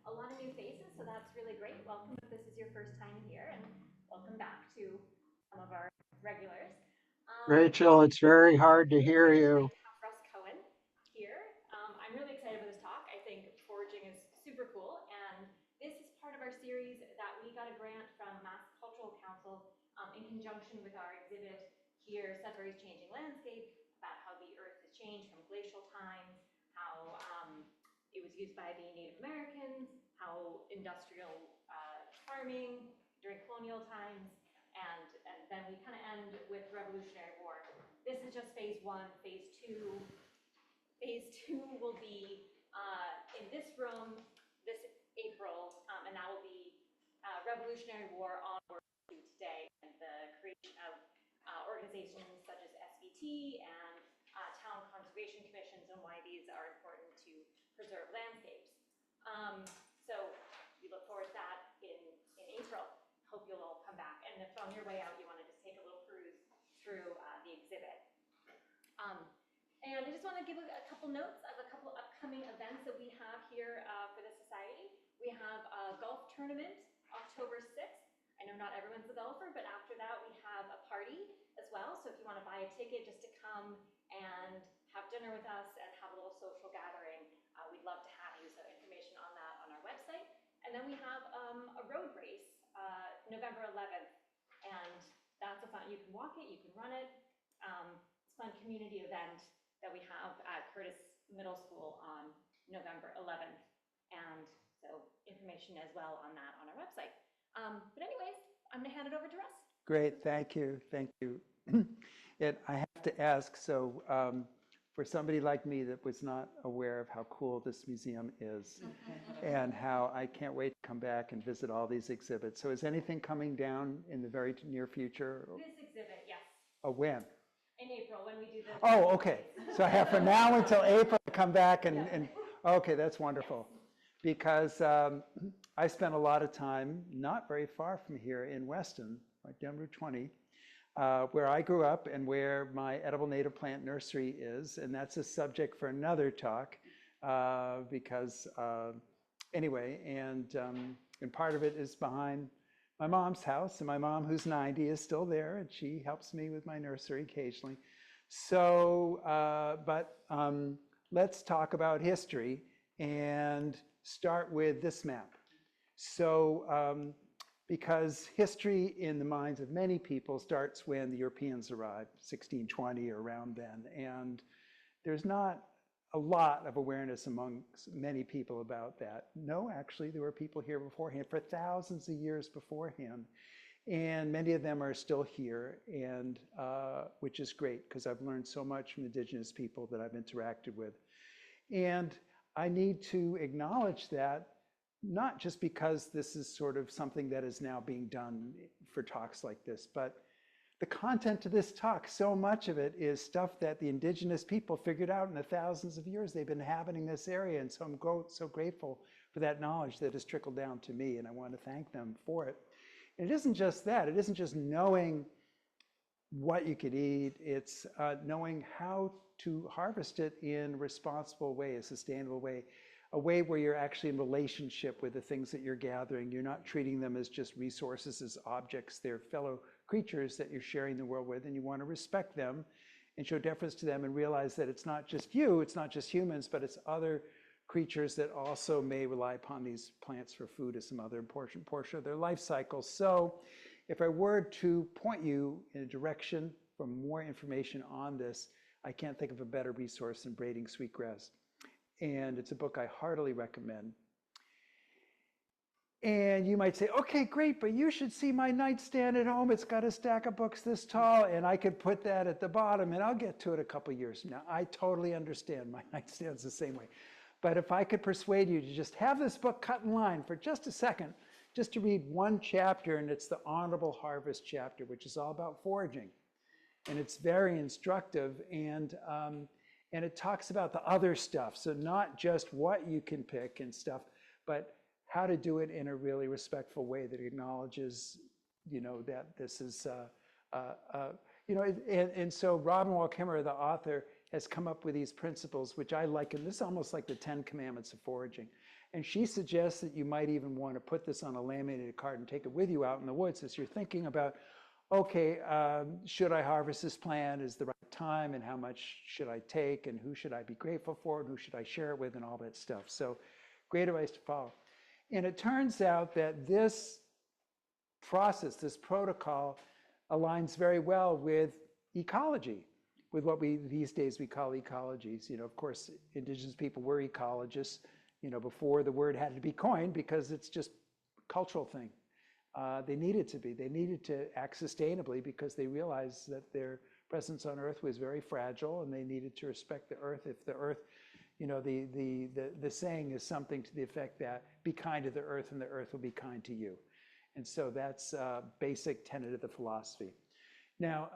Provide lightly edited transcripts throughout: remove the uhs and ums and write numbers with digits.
a lot of new faces, so that's really great. Welcome if this is your first time here, and welcome back to some of our regulars. Rachel, it's very hard to Really hear excited you. tonight to have Russ Cohen here. I'm really excited for this talk. I think foraging is super cool, and this is part of our series that we got a grant from Mass Cultural Council in conjunction with our exhibit here, Sudbury's Changing Landscape, about how the Earth has changed from glacial times, how it was used by the Native Americans, how industrial farming during colonial times, and then we kind of end with Revolutionary War. This is just phase one. Phase two will be in this room this April, and that will be Revolutionary War onward to today, and the creation of organizations such as SVT and town conservation commissions, and why these are important to preserve landscapes. So we look forward to that in April. Hope you'll all come back. And if on your way out you want to just take a little cruise through the exhibit. And I just want to give a couple notes of a couple upcoming events that we have here for the Society. We have a golf tournament October 6th. I know not everyone's a golfer, but after that we have a party as well. So if you want to buy a ticket just to come and have dinner with us and have a little social gathering, we'd love to have you. So information on that on our website. And then we have a road race November 11th. And that's a fun, you can walk it, you can run it. It's a fun community event that we have at Curtis Middle School on November 11th. And so information as well on that on our website. But anyways, I'm gonna hand it over to Russ. Great, thank you, thank you. I have to ask, so for somebody like me that was not aware of how cool this museum is and how I can't wait to come back and visit all these exhibits. So is anything coming down in the very near future? This exhibit, yes. Oh, when? In April, when we do the... Oh, okay. So I have from now until April to come back and okay, that's wonderful. Because I spent a lot of time, not very far from here in Weston, right down Route 20, where I grew up and where my edible native plant nursery is. And that's a subject for another talk because anyway, and part of it is behind my mom's house, and my mom, who's 90, is still there, and she helps me with my nursery occasionally. So, let's talk about history and start with this map. So, because history in the minds of many people starts when the Europeans arrived, 1620 or around then, and there's not a lot of awareness among many people about that. No, actually, there were people here beforehand for thousands of years beforehand, and many of them are still here, and which is great because I've learned so much from indigenous people that I've interacted with. And I need to acknowledge that, not just because this is sort of something that is now being done for talks like this, but the content of this talk, so much of it is stuff that the indigenous people figured out in the thousands of years they've been inhabiting this area. And so I'm so grateful for that knowledge that has trickled down to me, and I want to thank them for it. And it isn't just that. It isn't just knowing what you could eat. It's knowing how to harvest it in a responsible way, a sustainable way, a way where you're actually in relationship with the things that you're gathering. You're not treating them as just resources, as objects. They're fellow creatures that you're sharing the world with, and you want to respect them and show deference to them and realize that it's not just you, it's not just humans, but it's other creatures that also may rely upon these plants for food as some other important portion of their life cycle. So if I were to point you in a direction for more information on this, I can't think of a better resource than Braiding Sweetgrass. And it's a book I heartily recommend. And you might say, okay, great, but you should see my nightstand at home. It's got a stack of books this tall, and I could put that at the bottom, and I'll get to it a couple years from now. I totally understand. My nightstand's the same way. But if I could persuade you to just have this book cut in line for just a second, just to read one chapter, and it's the Honorable Harvest chapter, which is all about foraging. And it's very instructive, and it talks about the other stuff. So not just what you can pick and stuff, but how to do it in a really respectful way that acknowledges, that this is, And so Robin Wall Kimmerer, the author, has come up with these principles, which I like, and this is almost like the 10 Commandments of foraging. And she suggests that you might even want to put this on a laminated card and take it with you out in the woods as you're thinking about, okay, should I harvest this plant? Is the right time? And how much should I take? And who should I be grateful for? And who should I share it with? And all that stuff. So great advice to follow. And it turns out that this process, this protocol, aligns very well with ecology, with what these days we call ecologies. Of course, indigenous people were ecologists, before the word had to be coined, because it's just a cultural thing. They needed to be. They needed to act sustainably because they realized that their presence on Earth was very fragile, and they needed to respect the Earth. If the Earth, the saying is something to the effect that be kind to the Earth and the Earth will be kind to you. And so that's a basic tenet of the philosophy. Now,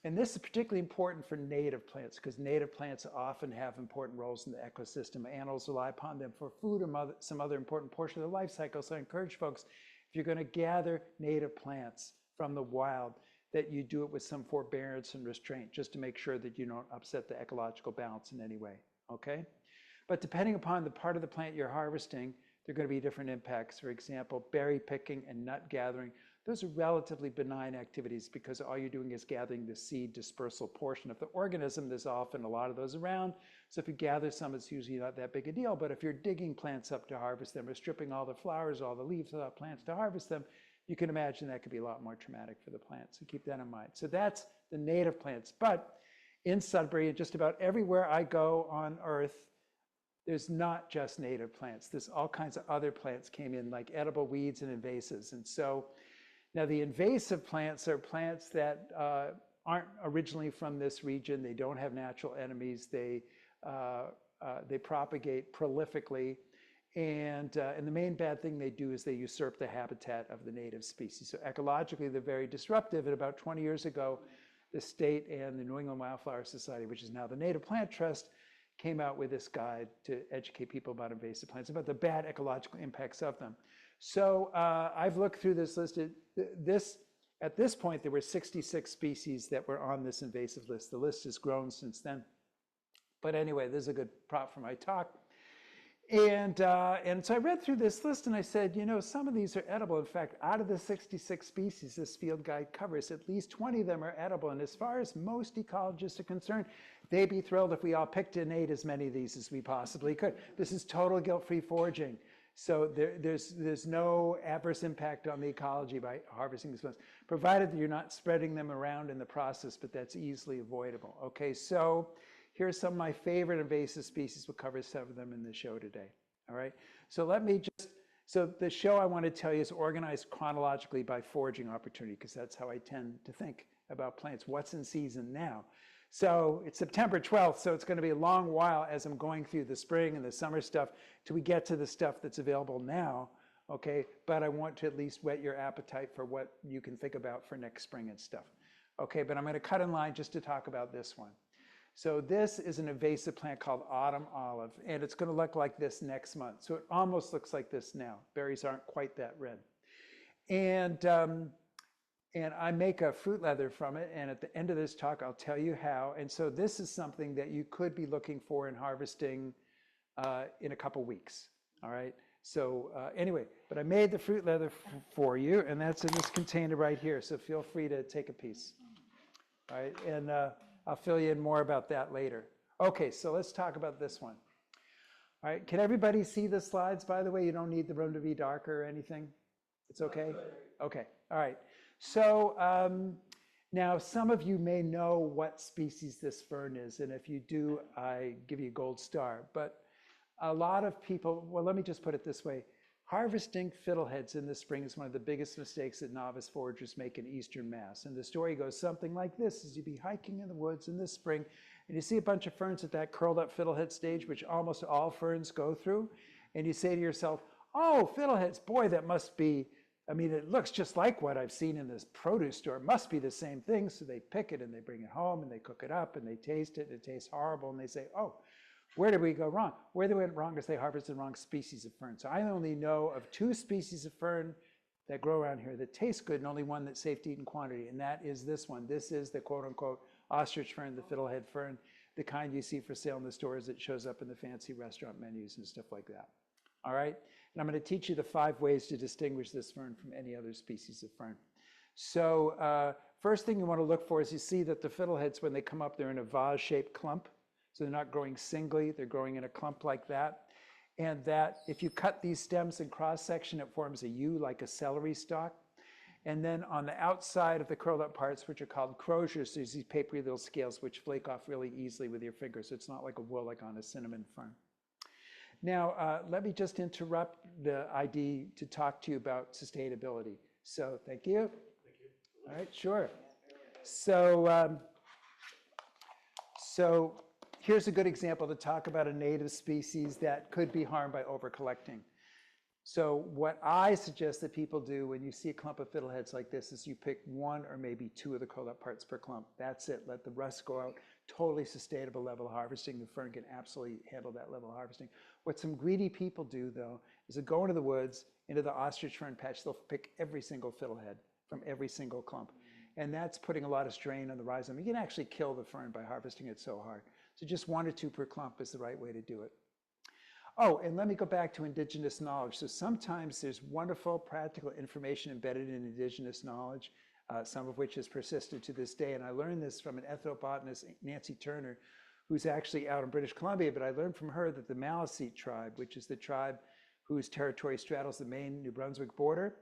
and this is particularly important for native plants, because native plants often have important roles in the ecosystem. Animals rely upon them for food or some other important portion of their life cycle. So I encourage folks, if you're going to gather native plants from the wild, that you do it with some forbearance and restraint, just to make sure that you don't upset the ecological balance in any way, okay? But depending upon the part of the plant you're harvesting, there are going to be different impacts. For example, berry picking and nut gathering, those are relatively benign activities because all you're doing is gathering the seed dispersal portion of the organism. There's often a lot of those around. So if you gather some, it's usually not that big a deal. But if you're digging plants up to harvest them or stripping all the flowers, all the leaves of the plants to harvest them, you can imagine that could be a lot more traumatic for the plants. So keep that in mind. So that's the native plants. But in Sudbury and just about everywhere I go on Earth, there's not just native plants. There's all kinds of other plants came in, like edible weeds and invasives. And so now the invasive plants are plants that aren't originally from this region. They don't have natural enemies. They propagate prolifically. And the main bad thing they do is they usurp the habitat of the native species. So ecologically, they're very disruptive. And about 20 years ago, the state and the New England Wildflower Society, which is now the Native Plant Trust, came out with this guide to educate people about invasive plants, about the bad ecological impacts of them. So I've looked through this list. At this point, there were 66 species that were on this invasive list. The list has grown since then. But anyway, this is a good prop for my talk. And so I read through this list and I said, some of these are edible. In fact, out of the 66 species this field guide covers, at least 20 of them are edible. And as far as most ecologists are concerned, they'd be thrilled if we all picked and ate as many of these as we possibly could. This is total guilt-free foraging. So there's no adverse impact on the ecology by harvesting these plants, provided that you're not spreading them around in the process, but that's easily avoidable. Okay, so here's some of my favorite invasive species. We'll cover some of them in the show today. All right, so so the show I want to tell you is organized chronologically by foraging opportunity, because that's how I tend to think about plants. What's in season now? So it's September 12th, so it's going to be a long while as I'm going through the spring and the summer stuff till we get to the stuff that's available now, okay? But I want to at least whet your appetite for what you can think about for next spring and stuff. Okay, but I'm going to cut in line just to talk about this one. So this is an invasive plant called autumn olive, and it's going to look like this next month. So it almost looks like this now. Berries aren't quite that red. And I make a fruit leather from it, and at the end of this talk, I'll tell you how. And so this is something that you could be looking for in harvesting in a couple weeks, all right? So anyway, but I made the fruit leather for you, and that's in this container right here, so feel free to take a piece, all right? And I'll fill you in more about that later. Okay, so let's talk about this one. All right, can everybody see the slides, by the way? You don't need the room to be darker or anything? It's okay? Okay, all right. So now some of you may know what species this fern is, and if you do, I give you a gold star. But a lot of people, well, let me just put it this way. Harvesting fiddleheads in the spring is one of the biggest mistakes that novice foragers make in eastern Mass. And the story goes something like this: as you'd be hiking in the woods in the spring, and you see a bunch of ferns at that curled up fiddlehead stage, which almost all ferns go through, and you say to yourself, oh, fiddleheads, boy, that must be, I mean, it looks just like what I've seen in this produce store. It must be the same thing. So they pick it and they bring it home and they cook it up and they taste it. And it tastes horrible. And they say, oh, where did we go wrong? Where they went wrong is they harvested the wrong species of fern. So I only know of 2 species of fern that grow around here that taste good, and only one that's safe to eat in quantity, and that is this one. This is the quote-unquote ostrich fern, the fiddlehead fern, the kind you see for sale in the stores that shows up in the fancy restaurant menus and stuff like that. All right? And I'm going to teach you the 5 ways to distinguish this fern from any other species of fern. So first thing you want to look for is you see that the fiddleheads, when they come up, they're in a vase-shaped clump. So they're not growing singly, they're growing in a clump like that. And that if you cut these stems in cross-section, it forms a U like a celery stalk. And then on the outside of the curled up parts, which are called croziers, there's these papery little scales which flake off really easily with your fingers. So it's not like a wool like on a cinnamon fern. Now, let me just interrupt the ID to talk to you about sustainability. So thank you. Thank you. All right, sure. So, here's a good example to talk about a native species that could be harmed by over-collecting. So what I suggest that people do when you see a clump of fiddleheads like this is you pick 1 or maybe 2 of the curled up parts per clump. That's it. Let the rust go out. Totally sustainable level of harvesting. The fern can absolutely handle that level of harvesting. What some greedy people do, though, is to go into the woods, into the ostrich fern patch. They'll pick every single fiddlehead from every single clump. And that's putting a lot of strain on the rhizome. You can actually kill the fern by harvesting it so hard. So just 1 or 2 per clump is the right way to do it. Oh, and let me go back to indigenous knowledge. So sometimes there's wonderful practical information embedded in indigenous knowledge, some of which has persisted to this day. And I learned this from an ethnobotanist, Nancy Turner, who's actually out in British Columbia. But I learned from her that the Maliseet tribe, which is the tribe whose territory straddles the Maine-New Brunswick border,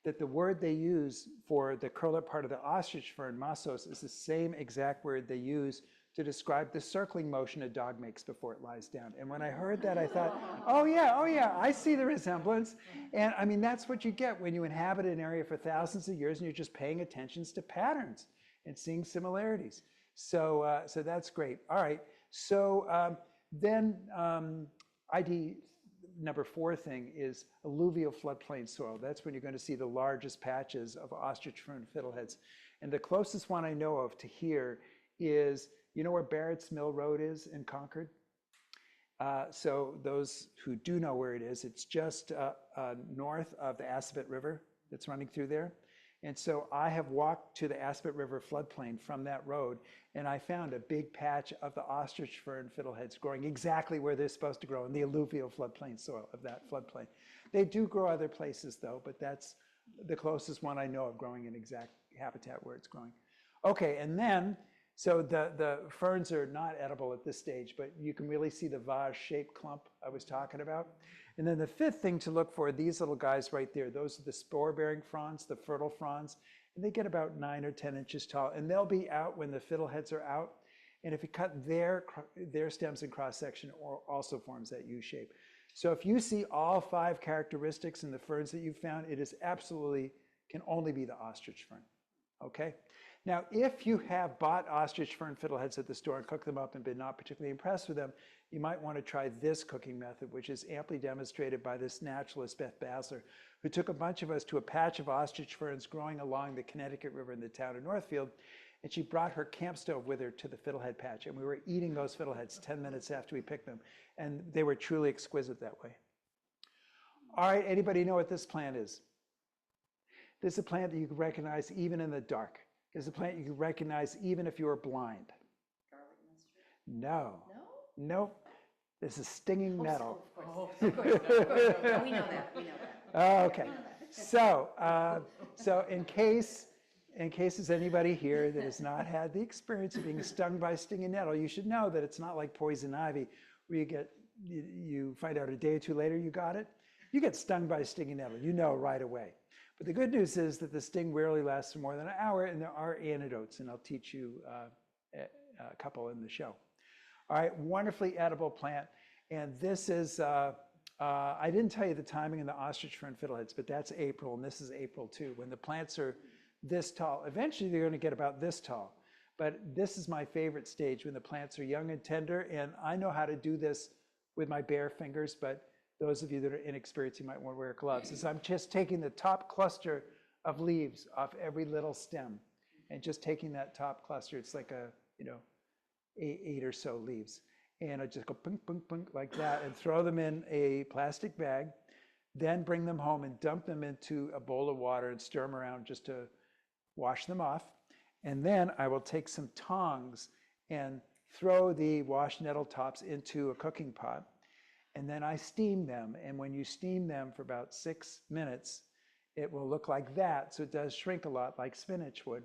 that the word they use for the curl-up part of the ostrich fern, masos, is the same exact word they use to describe the circling motion a dog makes before it lies down. And when I heard that, I thought, oh yeah, I see the resemblance. And I mean, that's what you get when you inhabit an area for thousands of years and you're just paying attention to patterns and seeing similarities. So, so that's great. All right, so then ID number 4 thing is alluvial floodplain soil. That's when you're going to see the largest patches of ostrich fern fiddleheads. And the closest one I know of to here is, you know where Barrett's Mill Road is in Concord? So those who do know where it is, it's just north of the Assabet River that's running through there. And so I have walked to the Assabet River floodplain from that road, and I found a big patch of the ostrich fern fiddleheads growing exactly where they're supposed to grow, in the alluvial floodplain soil of that floodplain. They do grow other places though, but that's the closest one I know of growing in exact habitat where it's growing. Okay, and then, so the ferns are not edible at this stage, but you can really see the vase-shaped clump I was talking about. And then the 5th thing to look for, these little guys right there, those are the spore-bearing fronds, the fertile fronds, and they get about 9 or 10 inches tall, and they'll be out when the fiddleheads are out. And if you cut their stems in cross-section, also forms that U shape. So if you see all 5 characteristics in the ferns that you've found, it is absolutely, can only be the ostrich fern, okay? Now, if you have bought ostrich fern fiddleheads at the store and cooked them up and been not particularly impressed with them, you might want to try this cooking method, which is amply demonstrated by this naturalist, Beth Basler, who took a bunch of us to a patch of ostrich ferns growing along the Connecticut River in the town of Northfield, and she brought her camp stove with her to the fiddlehead patch, and we were eating those fiddleheads 10 minutes after we picked them, and they were truly exquisite that way. All right, anybody know what this plant is? This is a plant that you can recognize even in the dark. It's a plant you can recognize even if you are blind. Garlic mustard? No. No? Nope. This is stinging nettle. Oh, of course. No, we know that. We know that. Okay. So, so in case there's anybody here that has not had the experience of being stung by stinging nettle, you should know that it's not like poison ivy, where you find out a day or 2 later you got it. You get stung by stinging nettle, you know right away. But the good news is that the sting rarely lasts for more than an hour, and there are antidotes, and I'll teach you a couple in the show. All right, wonderfully edible plant. And this is, I didn't tell you the timing in the ostrich fern fiddleheads, but that's April, and this is April too, when the plants are this tall. Eventually they're going to get about this tall. But this is my favorite stage, when the plants are young and tender, and I know how to do this with my bare fingers, but those of you that are inexperienced, you might want to wear gloves. Is I'm just taking the top cluster of leaves off every little stem and just taking that top cluster. It's like a, 8 or so leaves. And I just go punk, punk, punk like that and throw them in a plastic bag, then bring them home and dump them into a bowl of water and stir them around just to wash them off. And then I will take some tongs and throw the washed nettle tops into a cooking pot. And then I steam them. And when you steam them for about 6 minutes, it will look like that. So it does shrink a lot like spinach would.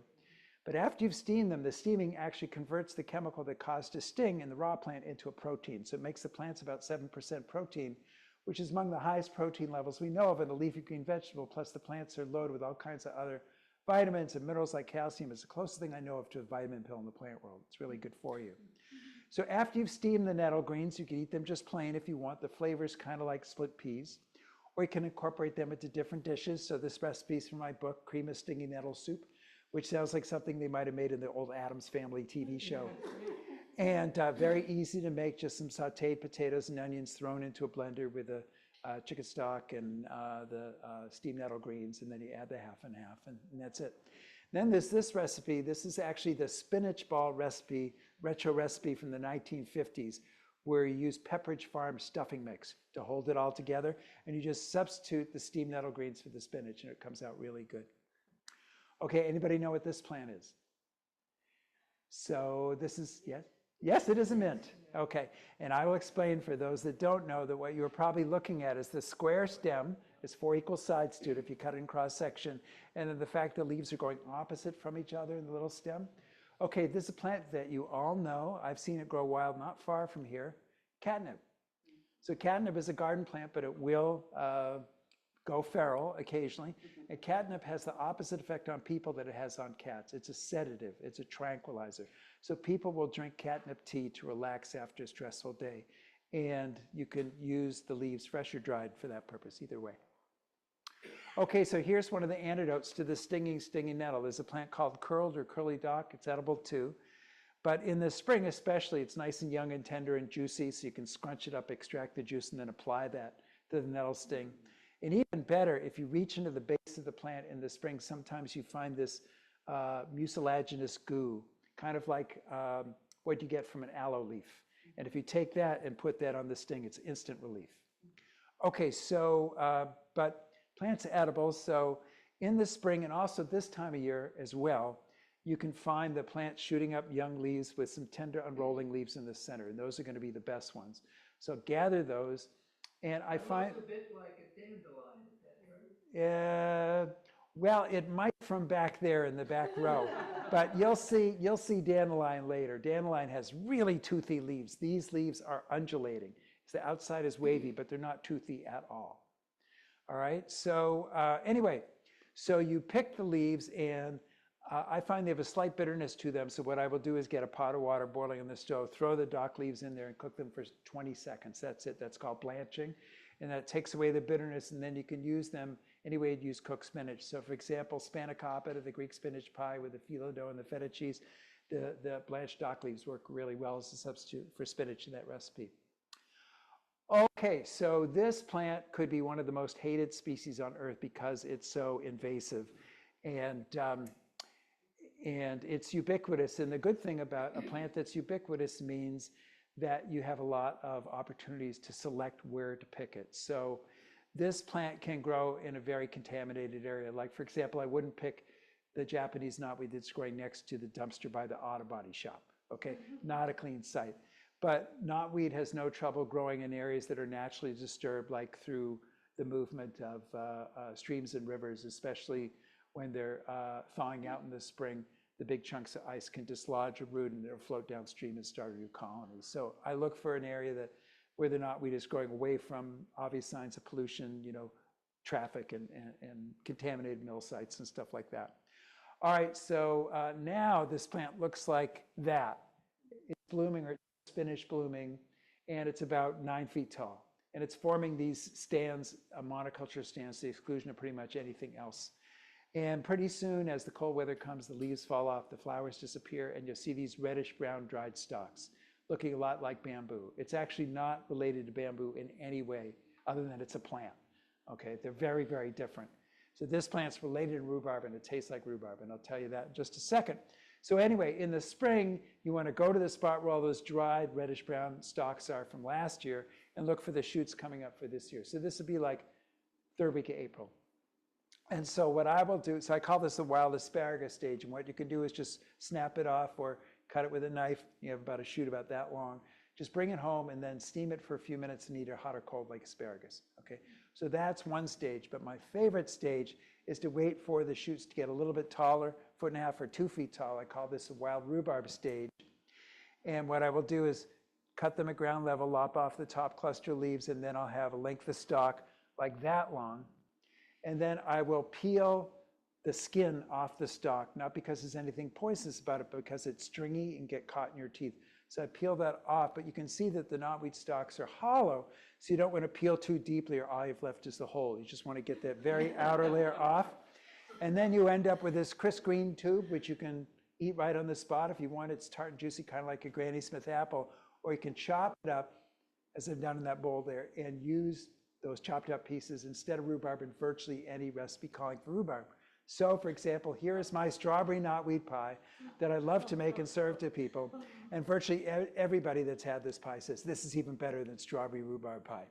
But after you've steamed them, the steaming actually converts the chemical that caused a sting in the raw plant into a protein. So it makes the plants about 7% protein, which is among the highest protein levels we know of in a leafy green vegetable. Plus the plants are loaded with all kinds of other vitamins and minerals like calcium. It's the closest thing I know of to a vitamin pill in the plant world. It's really good for you. So after you've steamed the nettle greens, you can eat them just plain if you want. The flavor's kind of like split peas. Or you can incorporate them into different dishes. So this recipe is from my book, Cream of Stingy Nettle Soup, which sounds like something they might have made in the old Addams Family TV show. And very easy to make, just some sauteed potatoes and onions thrown into a blender with the chicken stock and the steamed nettle greens, and then you add the half and half, and that's it. Then there's this recipe. This is actually the spinach ball recipe, retro recipe from the 1950s, where you use Pepperidge Farm stuffing mix to hold it all together, and you just substitute the steamed nettle greens for the spinach, and it comes out really good. Okay, anybody know what this plant is? So this is, yes? Yes, it is a mint. Okay, and I will explain for those that don't know that what you're probably looking at is the square stem. It's 4 equal sides to it if you cut it in cross section, and then the fact the leaves are going opposite from each other in the little stem. Okay, this is a plant that you all know. I've seen it grow wild not far from here. Catnip. So catnip is a garden plant, but it will go feral occasionally. And catnip has the opposite effect on people that it has on cats. It's a sedative, it's a tranquilizer. So people will drink catnip tea to relax after a stressful day. And you can use the leaves fresh or dried for that purpose, either way. Okay, so here's one of the antidotes to the stinging nettle. There's a plant called curled or curly dock. It's edible too. But in the spring especially, it's nice and young and tender and juicy, so you can scrunch it up, extract the juice, and then apply that to the nettle sting. And even better, if you reach into the base of the plant in the spring, sometimes you find this mucilaginous goo, kind of like what you get from an aloe leaf. And if you take that and put that on the sting, it's instant relief. Okay, so, but plants are edible, so in the spring and also this time of year as well, you can find the plant shooting up young leaves with some tender unrolling leaves in the center, and those are going to be the best ones. So gather those, and I find... It looks a bit like a dandelion, is that right? Well, it might from back there in the back row, but you'll see dandelion later. Dandelion has really toothy leaves. These leaves are undulating. So the outside is wavy, but they're not toothy at all. All right, so anyway, so you pick the leaves, and I find they have a slight bitterness to them. So what I will do is get a pot of water boiling on the stove, throw the dock leaves in there and cook them for 20 seconds. That's it. That's called blanching. And that takes away the bitterness, and then you can use them any way you'd use cooked spinach. So for example, spanakopita, the Greek spinach pie with the phyllo dough and the feta cheese, the blanched dock leaves work really well as a substitute for spinach in that recipe. Okay, so this plant could be one of the most hated species on earth because it's so invasive, and it's ubiquitous. And the good thing about a plant that's ubiquitous means that you have a lot of opportunities to select where to pick it. So this plant can grow in a very contaminated area. Like, for example, I wouldn't pick the Japanese knotweed that's growing next to the dumpster by the auto body shop. Okay, not a clean site. But knotweed has no trouble growing in areas that are naturally disturbed, like through the movement of streams and rivers, especially when they're thawing out in the spring. The big chunks of ice can dislodge a root and it'll float downstream and start a new colony. So I look for an area where the knotweed is growing away from obvious signs of pollution, traffic and contaminated mill sites and stuff like that. All right, so now this plant looks like that. It's blooming, or it's finished blooming, and it's about 9 feet tall. And it's forming these stands, monoculture stands, to the exclusion of pretty much anything else. And pretty soon, as the cold weather comes, the leaves fall off, the flowers disappear, and you'll see these reddish-brown dried stalks, looking a lot like bamboo. It's actually not related to bamboo in any way, other than it's a plant. Okay, they're very, very different. So this plant's related to rhubarb, and it tastes like rhubarb, and I'll tell you that in just a second. So anyway, in the spring, you want to go to the spot where all those dried reddish-brown stalks are from last year and look for the shoots coming up for this year. So this would be like third week of April. And so what I will do, so I call this the wild asparagus stage. And what you can do is just snap it off or cut it with a knife. You have about a shoot about that long. Just bring it home and then steam it for a few minutes and eat it hot or cold like asparagus. Okay, so that's one stage. But my favorite stage is to wait for the shoots to get a little bit taller, 1.5 feet or 2 feet tall. I call this a wild rhubarb stage. And what I will do is cut them at ground level, lop off the top cluster leaves, and then I'll have a length of stalk like that long. And then I will peel the skin off the stalk, not because there's anything poisonous about it, but because it's stringy and get caught in your teeth. So I peel that off, but you can see that the knotweed stalks are hollow, so you don't want to peel too deeply or all you've left is the hole. You just want to get that very outer layer off. And then you end up with this crisp green tube, which you can eat right on the spot if you want. It's tart and juicy, kind of like a Granny Smith apple, or you can chop it up, as I've done in that bowl there, and use those chopped up pieces instead of rhubarb in virtually any recipe calling for rhubarb. So, for example, here is my strawberry knotweed pie that I love to make and serve to people. And virtually everybody that's had this pie says, this is even better than strawberry rhubarb pie.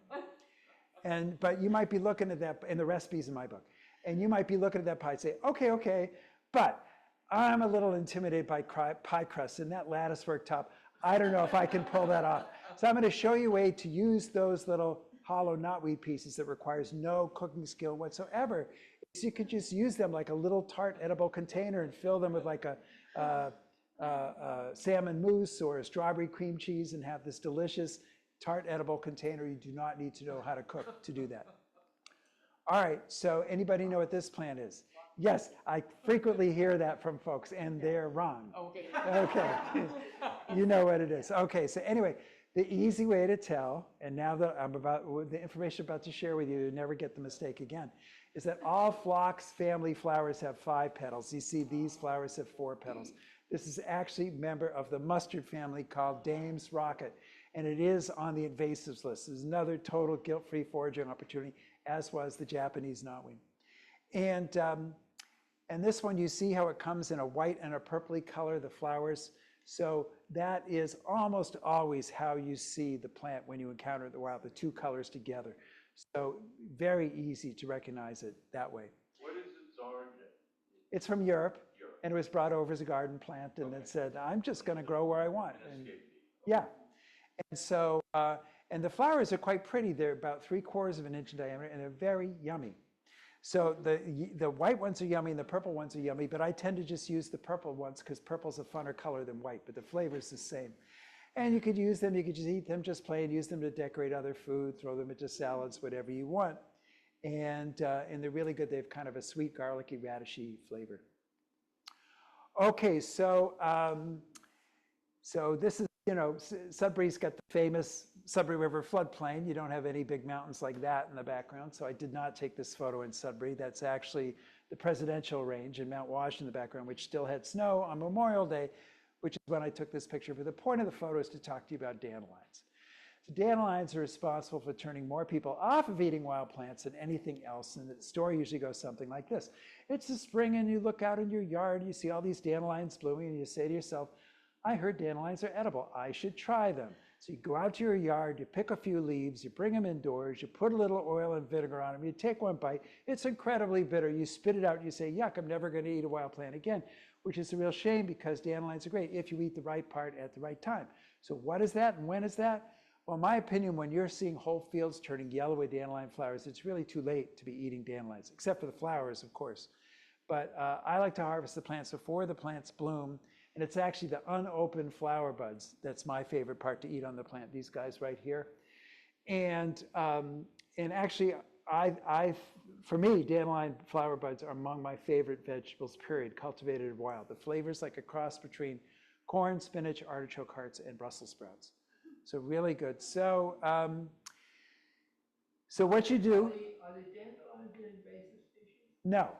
But you might be looking at that, and the recipe's in my book, and you might be looking at that pie and say, okay, but I'm a little intimidated by pie crust and that latticework top. I don't know if I can pull that off. So I'm going to show you a way to use those little hollow knotweed pieces that requires no cooking skill whatsoever. So you could just use them like a little tart edible container and fill them with like a salmon mousse or a strawberry cream cheese and have this delicious tart edible container. You do not need to know how to cook to do that. All right, so anybody know what this plant is? Yes, I frequently hear that from folks, and they're wrong. Okay, you know what it is. Okay, so anyway, the easy way to tell, and now that I'm with the information I'm about to share with you, you never get the mistake again, is that all phlox family flowers have 5 petals. You see these flowers have 4 petals. This is actually a member of the mustard family called Dame's Rocket, and it is on the invasives list. It's another total guilt-free foraging opportunity, as was the Japanese knotweed. And this one, you see how it comes in a white and a purpley color, the flowers. So that is almost always how you see the plant when you encounter it in the wild, the 2 colors together. So very easy to recognize it that way. What is its origin? It's from Europe, and it was brought over as a garden plant, and it said, I'm just going to grow where I want. And, yeah. And so, and the flowers are quite pretty. They're about 3/4 of an inch in diameter, and they're very yummy. So the white ones are yummy and the purple ones are yummy, but I tend to just use the purple ones because purple's a funner color than white, but the flavor's the same. And you could use them, you could just eat them just plain, use them to decorate other food, throw them into salads, whatever you want. And they're really good. They have kind of a sweet, garlicky, radishy flavor. Okay, so this is, Sudbury's got the famous Sudbury River floodplain. You don't have any big mountains like that in the background, so I did not take this photo in Sudbury. That's actually the Presidential Range in Mount Washington in the background, which still had snow on Memorial Day, which is when I took this picture. But the point of the photo is to talk to you about dandelions. So dandelions are responsible for turning more people off of eating wild plants than anything else, and the story usually goes something like this. It's the spring, and you look out in your yard, and you see all these dandelions blooming, and you say to yourself, I heard dandelions are edible. I should try them. So you go out to your yard, you pick a few leaves, you bring them indoors, you put a little oil and vinegar on them, you take one bite, it's incredibly bitter, you spit it out and you say, yuck, I'm never going to eat a wild plant again, which is a real shame because dandelions are great if you eat the right part at the right time. So what is that and when is that? Well, in my opinion, when you're seeing whole fields turning yellow with dandelion flowers, it's really too late to be eating dandelions, except for the flowers, of course. But I like to harvest the plants before the plants bloom. And it's actually the unopened flower buds that's my favorite part to eat on the plant, these guys right here. And actually, for me, dandelion flower buds are among my favorite vegetables, period, cultivated and wild. The flavor's like a cross between corn, spinach, artichoke hearts, and Brussels sprouts. So really good. So what you do... Are the dandelions an invasive species? No.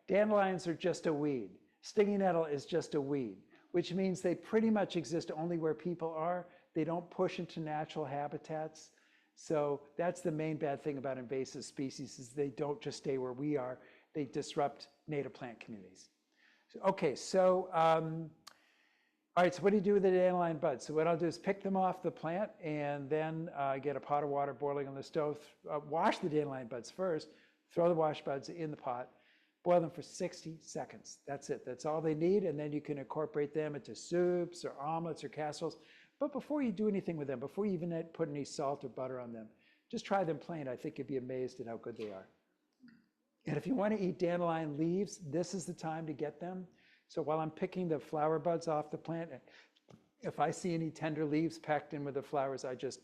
Dandelions are just a weed. Stinging nettle is just a weed, which means they pretty much exist only where people are. They don't push into natural habitats. So that's the main bad thing about invasive species is they don't just stay where we are. They disrupt native plant communities. Okay, so All right, so what do you do with the dandelion buds? So what I'll do is pick them off the plant and then get a pot of water boiling on the stove. Wash the dandelion buds first, throw the wash buds in the pot, boil them for 60 seconds. That's it. That's all they need. And then you can incorporate them into soups or omelets or casseroles. But before you do anything with them, before you even put any salt or butter on them, just try them plain. I think you'd be amazed at how good they are. And if you want to eat dandelion leaves, this is the time to get them. So while I'm picking the flower buds off the plant, if I see any tender leaves packed in with the flower buds, I just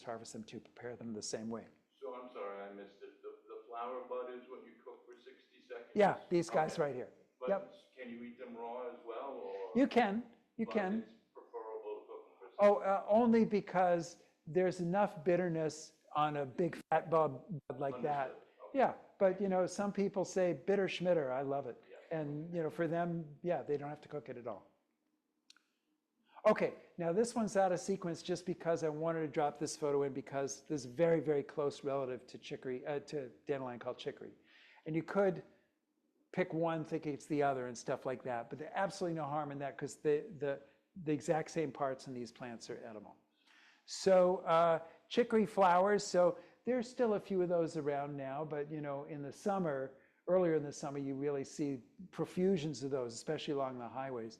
harvest them to prepare them the same way. So I'm sorry, I missed it. The flower bud is what you cook for 60 seconds? Yeah, these guys right here. But Yep. can you eat them raw as well, or? You can. But it's preferable to cook them for 60 Oh, only because there's enough bitterness on a big fat bud like that. Understood. Okay. Yeah, but some people say bitter schmitter. I love it. And for them, yeah, they don't have to cook it at all. Okay, now this one's out of sequence just because I wanted to drop this photo in because this is very, very close relative to chicory, to dandelion called chicory. And you could pick one thinking it's the other and stuff like that, but there's absolutely no harm in that because the exact same parts in these plants are edible. So chicory flowers, so there's still a few of those around now, but in the summer, earlier in the summer, you really see profusions of those, especially along the highways.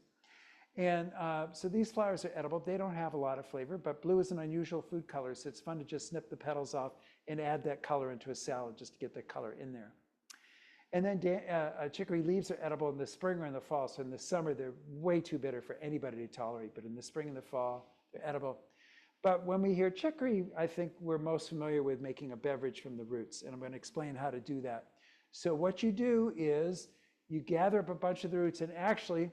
And so these flowers are edible. They don't have a lot of flavor, but blue is an unusual food color, so it's fun to just snip the petals off and add that color into a salad just to get the color in there. And then chicory leaves are edible in the spring or in the fall. So in the summer, they're way too bitter for anybody to tolerate, but in the spring and the fall, they're edible. But when we hear chicory, I think we're most familiar with making a beverage from the roots, and I'm going to explain how to do that. So what you do is you gather up a bunch of the roots, and actually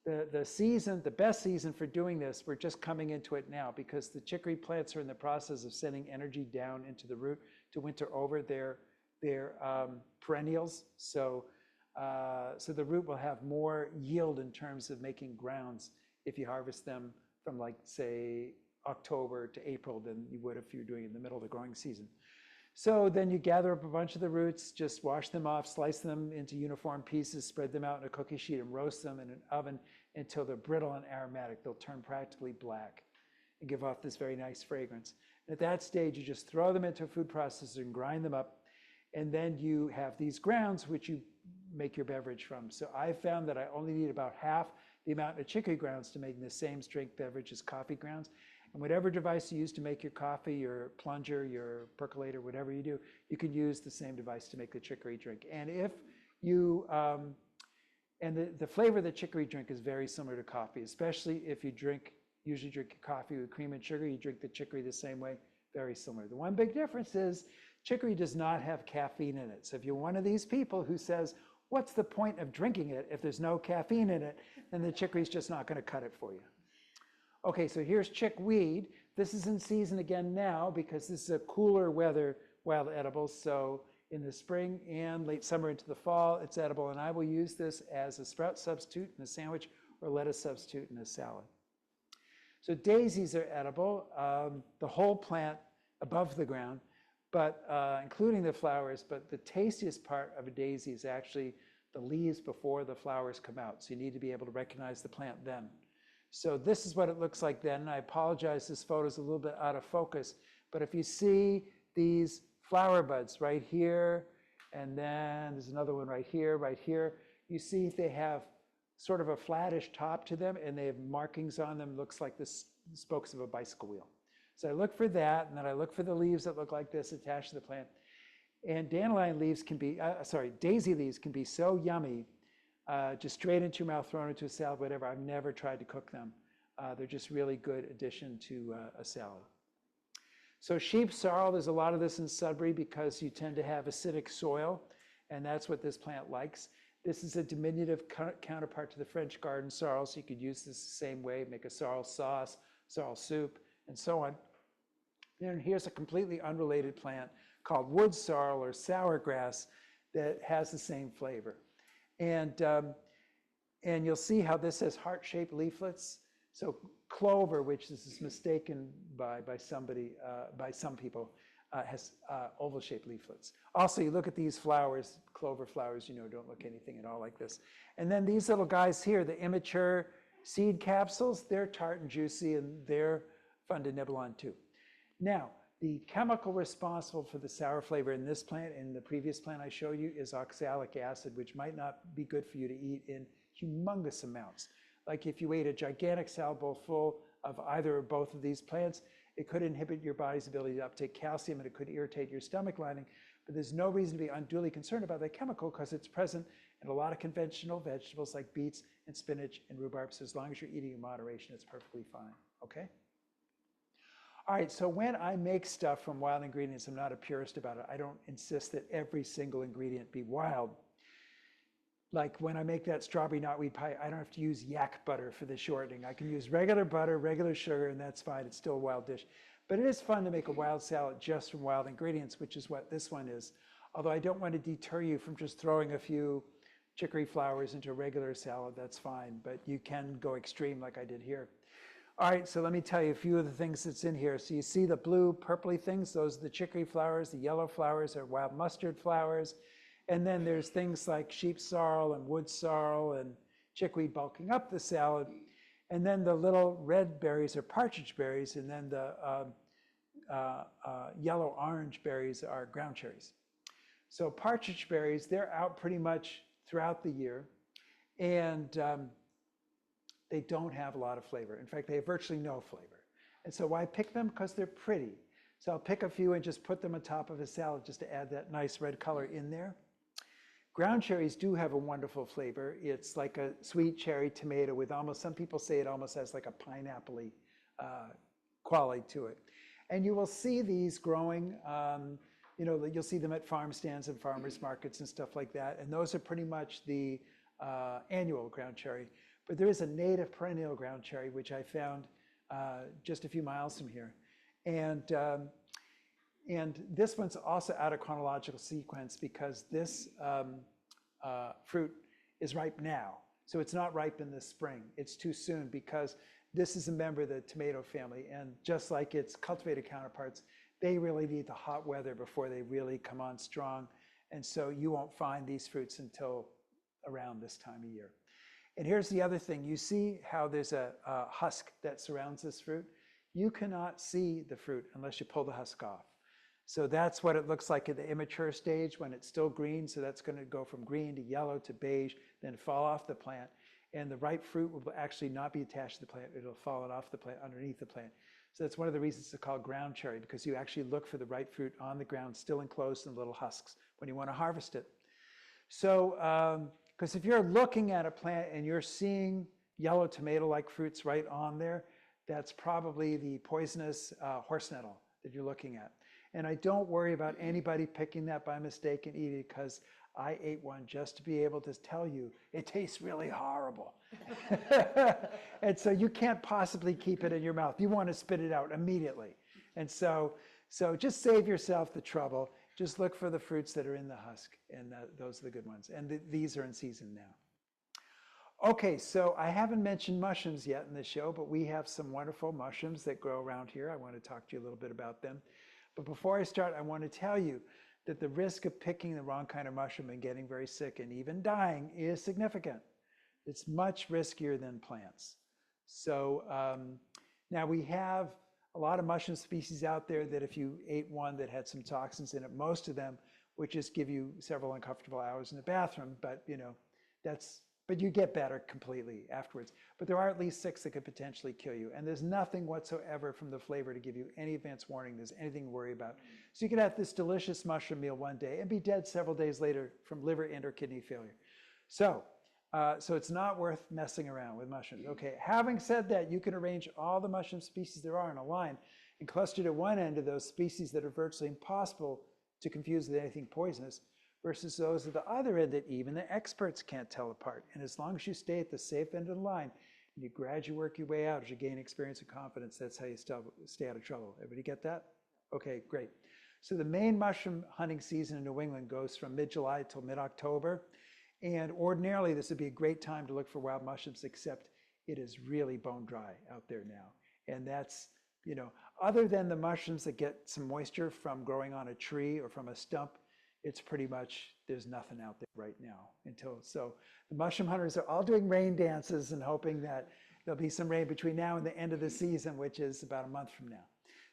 the best season for doing this, we're just coming into it now because the chicory plants are in the process of sending energy down into the root to winter over their perennials. So the root will have more yield in terms of making grounds if you harvest them from say, October to April than you would if you're doing it in the middle of the growing season. So then you gather up a bunch of the roots, just wash them off, slice them into uniform pieces, spread them out in a cookie sheet and roast them in an oven until they're brittle and aromatic. They'll turn practically black and give off this very nice fragrance. And at that stage, you just throw them into a food processor and grind them up. And then you have these grounds which you make your beverage from. So I found that I only need about half the amount of chicory grounds to make the same strength beverage as coffee grounds. And whatever device you use to make your coffee, your plunger, your percolator, whatever you do, you can use the same device to make the chicory drink. And if you, the flavor of the chicory drink is very similar to coffee, especially if you usually drink coffee with cream and sugar, you drink the chicory the same way, very similar. The one big difference is chicory does not have caffeine in it. So if you're one of these people who says, what's the point of drinking it if there's no caffeine in it, then the chicory's just not going to cut it for you. Okay, so here's chickweed. This is in season again now because this is a cooler weather wild edible. So in the spring and late summer into the fall, it's edible. And I will use this as a sprout substitute in a sandwich or lettuce substitute in a salad. So daisies are edible, the whole plant above the ground, but including the flowers. But the tastiest part of a daisy is actually the leaves before the flowers come out. So you need to be able to recognize the plant then. So this is what it looks like then. I apologize, this photo is a little bit out of focus, but if you see these flower buds right here, and then there's another one right here, you see they have sort of a flattish top to them, and they have markings on them, looks like the spokes of a bicycle wheel. So I look for that, and then I look for the leaves that look like this attached to the plant. And dandelion leaves can be, daisy leaves can be so yummy, just straight into your mouth, thrown into a salad, whatever. I've never tried to cook them. They're just really good addition to a salad. So sheep sorrel, there's a lot of this in Sudbury because you tend to have acidic soil, and that's what this plant likes. This is a diminutive counterpart to the French garden sorrel, so you could use this the same way, make a sorrel sauce, sorrel soup, and so on. And here's a completely unrelated plant called wood sorrel or sour grass that has the same flavor. And you'll see how this has heart-shaped leaflets. So clover, which is mistaken by some people, has oval-shaped leaflets. Also, you look at these flowers, clover flowers, don't look anything at all like this. And then these little guys here, the immature Seed capsules, they're tart and juicy, and they're fun to nibble on too. Now, the chemical responsible for the sour flavor in this plant and the previous plant I showed you is oxalic acid, which might not be good for you to eat in humongous amounts. Like if you ate a gigantic salad bowl full of either or both of these plants, it could inhibit your body's ability to uptake calcium and it could irritate your stomach lining. But there's no reason to be unduly concerned about that chemical because it's present in a lot of conventional vegetables like beets and spinach and rhubarb. So as long as you're eating in moderation, it's perfectly fine, okay? All right, so when I make stuff from wild ingredients, I'm not a purist about it. I don't insist that every single ingredient be wild. Like when I make that strawberry knotweed pie, I don't have to use yak butter for the shortening. I can use regular butter, regular sugar, and that's fine. It's still a wild dish. But it is fun to make a wild salad just from wild ingredients, which is what this one is. Although I don't want to deter you from just throwing a few chicory flowers into a regular salad, that's fine. But you can go extreme like I did here. All right, so let me tell you a few of the things that's in here. So you see the blue purpley things, those are the chicory flowers. The yellow flowers are wild mustard flowers. And then there's things like sheep sorrel and wood sorrel and chickweed bulking up the salad. And then the little red berries are partridge berries, and then the yellow-orange berries are ground cherries. So partridge berries, they're out pretty much throughout the year. And they don't have a lot of flavor. In fact, they have virtually no flavor. And so why pick them? Because they're pretty. So I'll pick a few and just put them on top of a salad just to add that nice red color in there. Ground cherries do have a wonderful flavor. It's like a sweet cherry tomato with almost, some people say it almost has like a pineapple-y quality to it. And you will see these growing, you know, you'll see them at farm stands and farmers markets and stuff like that. And those are pretty much the annual ground cherry. But there is a native perennial ground cherry, which I found just a few miles from here. And this one's also out of chronological sequence because this fruit is ripe now. So it's not ripe in the spring. It's too soon because this is a member of the tomato family. And just like its cultivated counterparts, they really need the hot weather before they really come on strong. And so you won't find these fruits until around this time of year. And here's the other thing. You see how there's a husk that surrounds this fruit? You cannot see the fruit unless you pull the husk off. So that's what it looks like at the immature stage when it's still green. So that's going to go from green to yellow to beige, then fall off the plant. And the ripe fruit will actually not be attached to the plant. It'll fall off the plant, underneath the plant. So that's one of the reasons it's called ground cherry, because you actually look for the ripe fruit on the ground, still enclosed in little husks when you want to harvest it. So, because if you're looking at a plant and you're seeing yellow tomato-like fruits right on there, that's probably the poisonous horse nettle that you're looking at. And I don't worry about anybody picking that by mistake and eating it, because I ate one just to be able to tell you it tastes really horrible. And so you can't possibly keep it in your mouth. You want to spit it out immediately. And so just save yourself the trouble. Just look for the fruits that are in the husk, and those are the good ones. And these are in season now. Okay, so I haven't mentioned mushrooms yet in this show, but we have some wonderful mushrooms that grow around here. I want to talk to you a little bit about them. But before I start, I want to tell you that the risk of picking the wrong kind of mushroom and getting very sick and even dying is significant. It's much riskier than plants. So now we have a lot of mushroom species out there that if you ate one that had some toxins in it, most of them would just give you several uncomfortable hours in the bathroom, but you know, but you get better completely afterwards. But there are at least 6 that could potentially kill you. And there's nothing whatsoever from the flavor to give you any advance warning there's anything to worry about. So you could have this delicious mushroom meal one day and be dead several days later from liver and or kidney failure. So it's not worth messing around with mushrooms. Okay, having said that, you can arrange all the mushroom species there are in a line and cluster at one end of those species that are virtually impossible to confuse with anything poisonous, versus those at the other end that even the experts can't tell apart. And as long as you stay at the safe end of the line, and you gradually work your way out as you gain experience and confidence, that's how you stay out of trouble. Everybody get that? Okay, great. So the main mushroom hunting season in New England goes from mid-July till mid-October. And ordinarily, this would be a great time to look for wild mushrooms, except it is really bone dry out there now. And that's, you know, other than the mushrooms that get some moisture from growing on a tree or from a stump, it's pretty much, there's nothing out there right now so the mushroom hunters are all doing rain dances and hoping that There'll be some rain between now and the end of the season, which is about a month from now.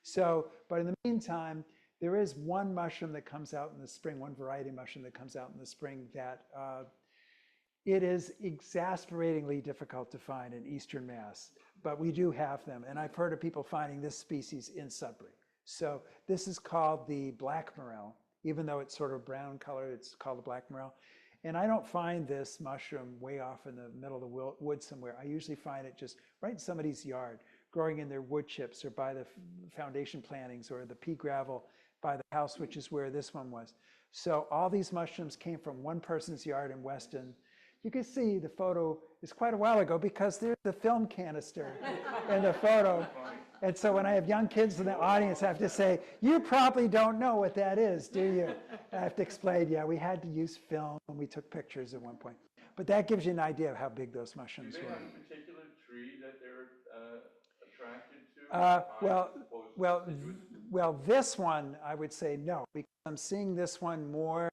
So, but in the meantime, there is one mushroom that comes out in the spring, one variety mushroom that comes out in the spring that it is exasperatingly difficult to find in Eastern Mass, but we do have them. And I've heard of people finding this species in Sudbury. So this is called the black morel. Even though it's sort of brown color, it's called the black morel. And I don't find this mushroom way off in the middle of the woods somewhere. I usually find it just right in somebody's yard, growing in their wood chips or by the foundation plantings or the pea gravel by the house, which is where this one was. So all these mushrooms came from one person's yard in Weston. You can see the photo is quite a while ago because there's the film canister in the photo. And so when I have young kids in the audience, I have to say, you probably don't know what that is, do you? I have to explain, yeah, we had to use film when we took pictures at one point. But that gives you an idea of how big those mushrooms Do they were. have a particular tree that they're attracted to? Well, this one, I would say no, because I'm seeing this one more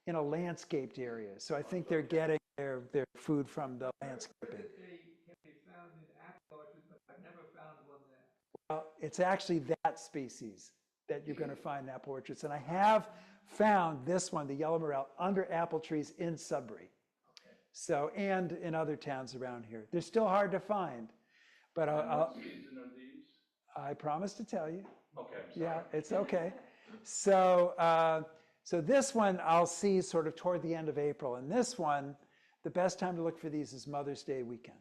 in a landscaped area. So I think they're getting their food from the landscaping. Can be found in apple orchards, but I've never found one there. Well, it's actually that species that you're going to find in apple orchards. And I have found this one, the yellow morel, under apple trees in Sudbury. Okay. So, and in other towns around here. They're still hard to find, but What season are these? I promise to tell you. Okay, I'm sorry. Yeah, it's okay. So, so this one I'll see sort of toward the end of April. And this one, the best time to look for these is Mother's Day weekend.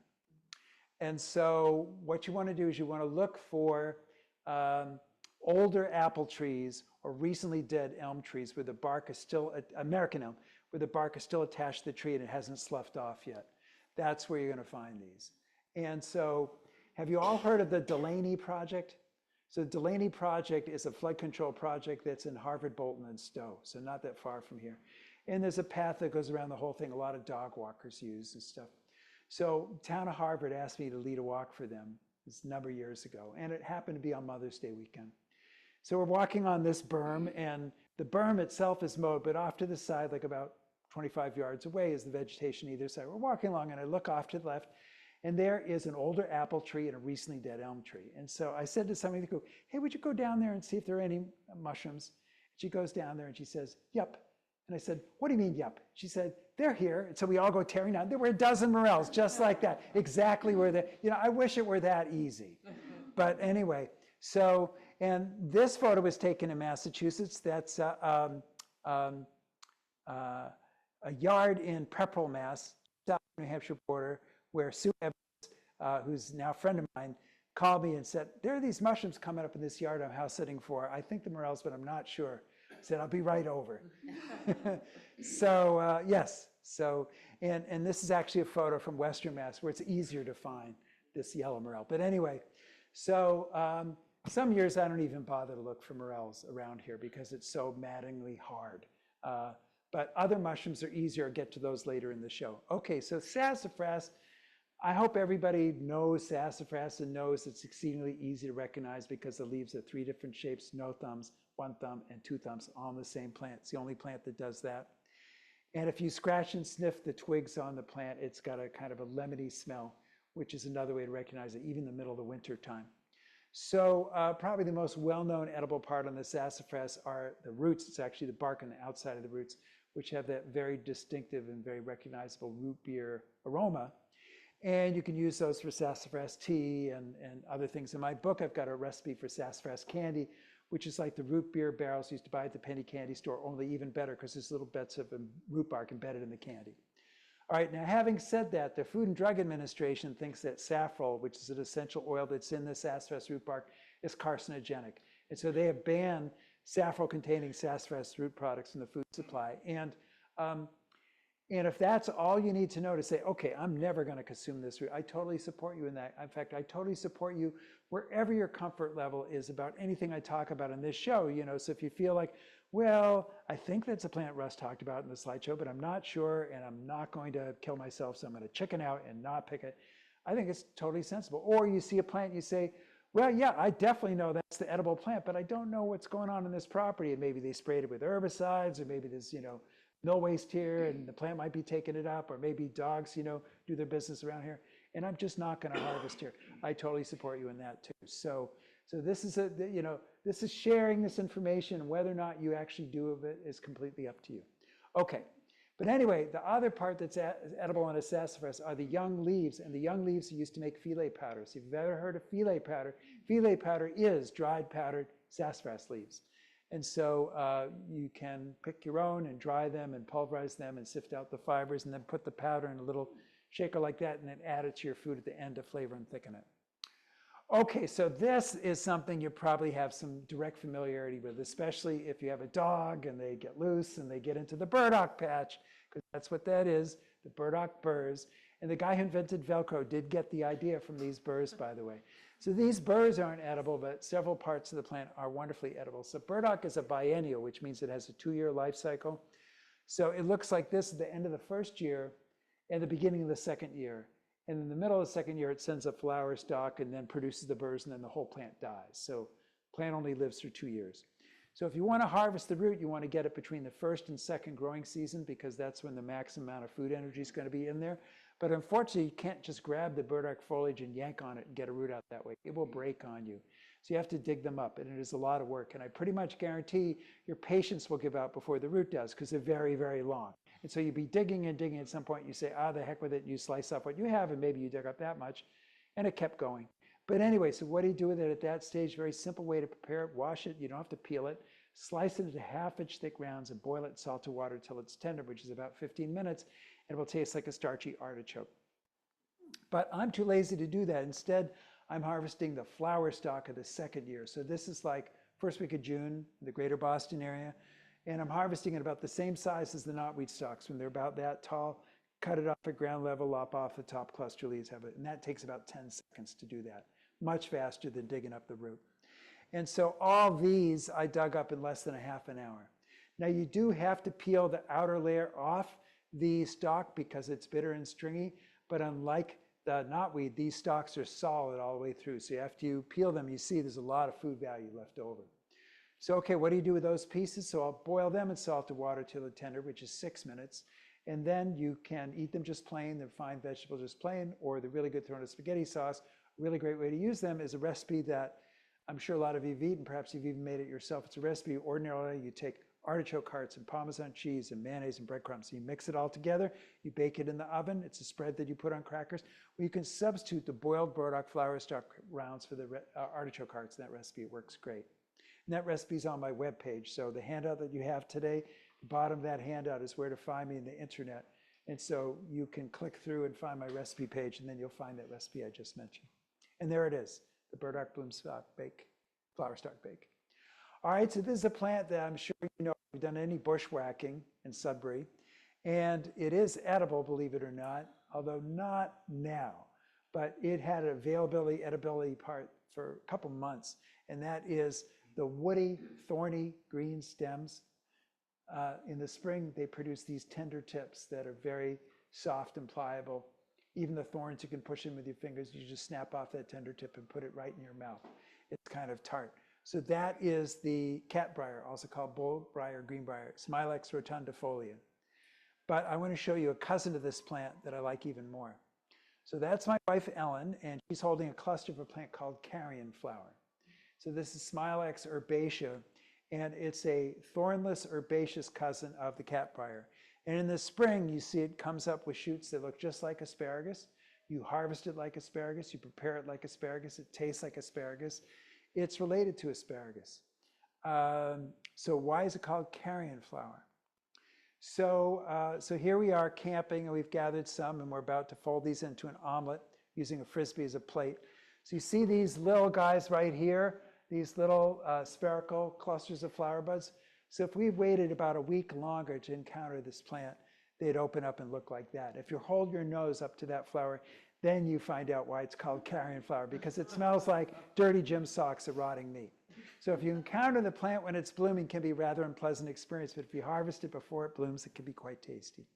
And so what you want to do is you want to look for older apple trees or recently dead elm trees where the bark is still, American elm, where the bark is still attached to the tree and it hasn't sloughed off yet. That's where you're going to find these. And so have you all heard of the Delaney Project? So the Delaney Project is a flood control project that's in Harvard, Bolton, and Stowe, so not that far from here. And there's a path that goes around the whole thing, a lot of dog walkers use and stuff. So town of Harvard asked me to lead a walk for them this number of years ago, and it happened to be on Mother's Day weekend. So we're walking on this berm, and the berm itself is mowed, but off to the side, like about 25 yards away, is the vegetation either side. We're walking along, and I look off to the left, and there is an older apple tree and a recently dead elm tree. And so I said to somebody in the group, hey, would you go down there and see if there are any mushrooms? She goes down there and she says, yep. And I said, what do you mean, yep? She said, they're here. And so we all go tearing down. There were a dozen morels just like that, exactly where they, I wish it were that easy. But anyway, so, and this photo was taken in Massachusetts. That's a yard in Pepperell, Mass, south New Hampshire border, where Sue Evans, who's now a friend of mine, called me and said, there are these mushrooms coming up in this yard I'm house sitting for. I think the morels, but I'm not sure. I said, I'll be right over. So yes, so, and this is actually a photo from Western Mass where it's easier to find this yellow morel. But anyway, so some years I don't even bother to look for morels around here because it's so maddeningly hard. But other mushrooms are easier. I'll get to those later in the show. Okay, so sassafras. I hope everybody knows sassafras and knows it's exceedingly easy to recognize because the leaves are 3 different shapes, no thumbs, 1 thumb, and 2 thumbs, all on the same plant. It's the only plant that does that. And if you scratch and sniff the twigs on the plant, it's got a kind of a lemony smell, which is another way to recognize it, even in the middle of the winter time. So probably the most well-known edible part on the sassafras are the roots. It's actually the bark on the outside of the roots, which have that very distinctive and very recognizable root beer aroma. And you can use those for sassafras tea and other things. In my book, I've got a recipe for sassafras candy, which is like the root beer barrels you used to buy at the penny candy store, only even better because there's little bits of root bark embedded in the candy. All right, now having said that, the Food and Drug Administration thinks that saffrol, which is an essential oil that's in the sassafras root bark, is carcinogenic. And so they have banned saffrol-containing sassafras root products in the food supply. And if that's all you need to know to say, okay, I'm never going to consume this root, I totally support you in that. In fact, I totally support you wherever your comfort level is about anything I talk about in this show. So if you feel like, well, I think that's a plant Russ talked about in the slideshow, but I'm not sure, and I'm not going to kill myself, so I'm going to chicken out and not pick it. I think it's totally sensible. Or you see a plant, and you say, well, yeah, I definitely know that's the edible plant, but I don't know what's going on in this property. And maybe they sprayed it with herbicides, or maybe there's, mill waste here, and the plant might be taking it up, or maybe dogs, do their business around here. and I'm just not going to harvest here. I totally support you in that too. So this is this is sharing this information. Whether or not you actually do of it is completely up to you. Okay, but anyway, the other part that's edible on a sassafras are the young leaves, and the young leaves are used to make fillet powder. So if you've ever heard of fillet powder is dried powdered sassafras leaves. And so you can pick your own and dry them and pulverize them and sift out the fibers and then put the powder in a little shaker like that and then add it to your food at the end to flavor and thicken it. Okay, so this is something you probably have some direct familiarity with, especially if you have a dog and they get loose and they get into the burdock patch, because that's what that is, the burdock burrs. And the guy who invented Velcro did get the idea from these burrs, by the way. So these burrs aren't edible, but several parts of the plant are wonderfully edible. So burdock is a biennial, which means it has a 2-year life cycle. So it looks like this at the end of the first year and the beginning of the second year. And in the middle of the second year, it sends a flower stalk and then produces the burrs, and then the whole plant dies. So the plant only lives through 2 years. So if you want to harvest the root, you want to get it between the first and second growing season, because that's when the maximum amount of food energy is going to be in there. But unfortunately, you can't just grab the burdock foliage and yank on it and get a root out that way. It will break on you. So you have to dig them up, and it is a lot of work. And I pretty much guarantee your patience will give out before the root does, because they're very, very long. And so you'd be digging and digging. At some point, you say, the heck with it. You slice up what you have, and maybe you dig up that much. And it kept going. But anyway, so what do you do with it at that stage? Very simple way to prepare it. Wash it. You don't have to peel it. Slice it into 1/2-inch thick rounds and boil it in salted water till it's tender, which is about 15 minutes. And it will taste like a starchy artichoke. But I'm too lazy to do that. Instead, I'm harvesting the flower stalk of the second year. So this is like first week of June, the greater Boston area. And I'm harvesting it about the same size as the knotweed stalks. When they're about that tall, cut it off at ground level, lop off the top cluster leaves, have it. And that takes about 10 seconds to do that. Much faster than digging up the root. And so all these I dug up in less than 1/2 hour. Now you do have to peel the outer layer off the stalk because it's bitter and stringy, but unlike the knotweed, these stalks are solid all the way through. So after you peel them, you see there's a lot of food value left over. So okay, what do you do with those pieces? So I'll boil them in salted water till they're tender, which is 6 minutes. And then you can eat them just plain, they're fine vegetables just plain, or they're really good thrown in spaghetti sauce. A really great way to use them is a recipe that I'm sure a lot of you have eaten, perhaps you've even made it yourself. It's a recipe. Ordinarily, you take artichoke hearts and Parmesan cheese and mayonnaise and breadcrumbs. You mix it all together. You bake it in the oven. It's a spread that you put on crackers. Well, you can substitute the boiled burdock flower stalk rounds for the artichoke hearts in that recipe. It works great. And that recipe is on my webpage. So the handout that you have today, the bottom of that handout is where to find me in the internet. And so you can click through and find my recipe page, and then you'll find that recipe I just mentioned. And there it is, the burdock bloom stalk bake, flower stalk bake. All right, so this is a plant that I'm sure you know, if you've done any bushwhacking in Sudbury. And it is edible, believe it or not, although not now. But it had an edibility part for a couple months. And that is the woody, thorny green stems. In the spring, they produce these tender tips that are very soft and pliable. Even the thorns, you can push in with your fingers. You just snap off that tender tip and put it right in your mouth. It's kind of tart. So that is the catbrier, also called bullbrier, greenbrier, Smilex rotundifolia. But I want to show you a cousin of this plant that I like even more. So that's my wife, Ellen, and she's holding a cluster of a plant called carrion flower. So this is Smilex herbacea, and it's a thornless herbaceous cousin of the catbrier. And in the spring, you see it comes up with shoots that look just like asparagus. You harvest it like asparagus. You prepare it like asparagus. It tastes like asparagus. It's related to asparagus. So why is it called carrion flower? So here we are camping, and we've gathered some, and we're about to fold these into an omelet using a Frisbee as a plate. So you see these little guys right here, these little spherical clusters of flower buds. So if we waited about a week longer to encounter this plant, they'd open up and look like that. If you hold your nose up to that flower, then you find out why it's called carrion flower, because it smells like dirty gym socks or rotting meat. So if you encounter the plant when it's blooming, it can be a rather unpleasant experience, but if you harvest it before it blooms, it can be quite tasty.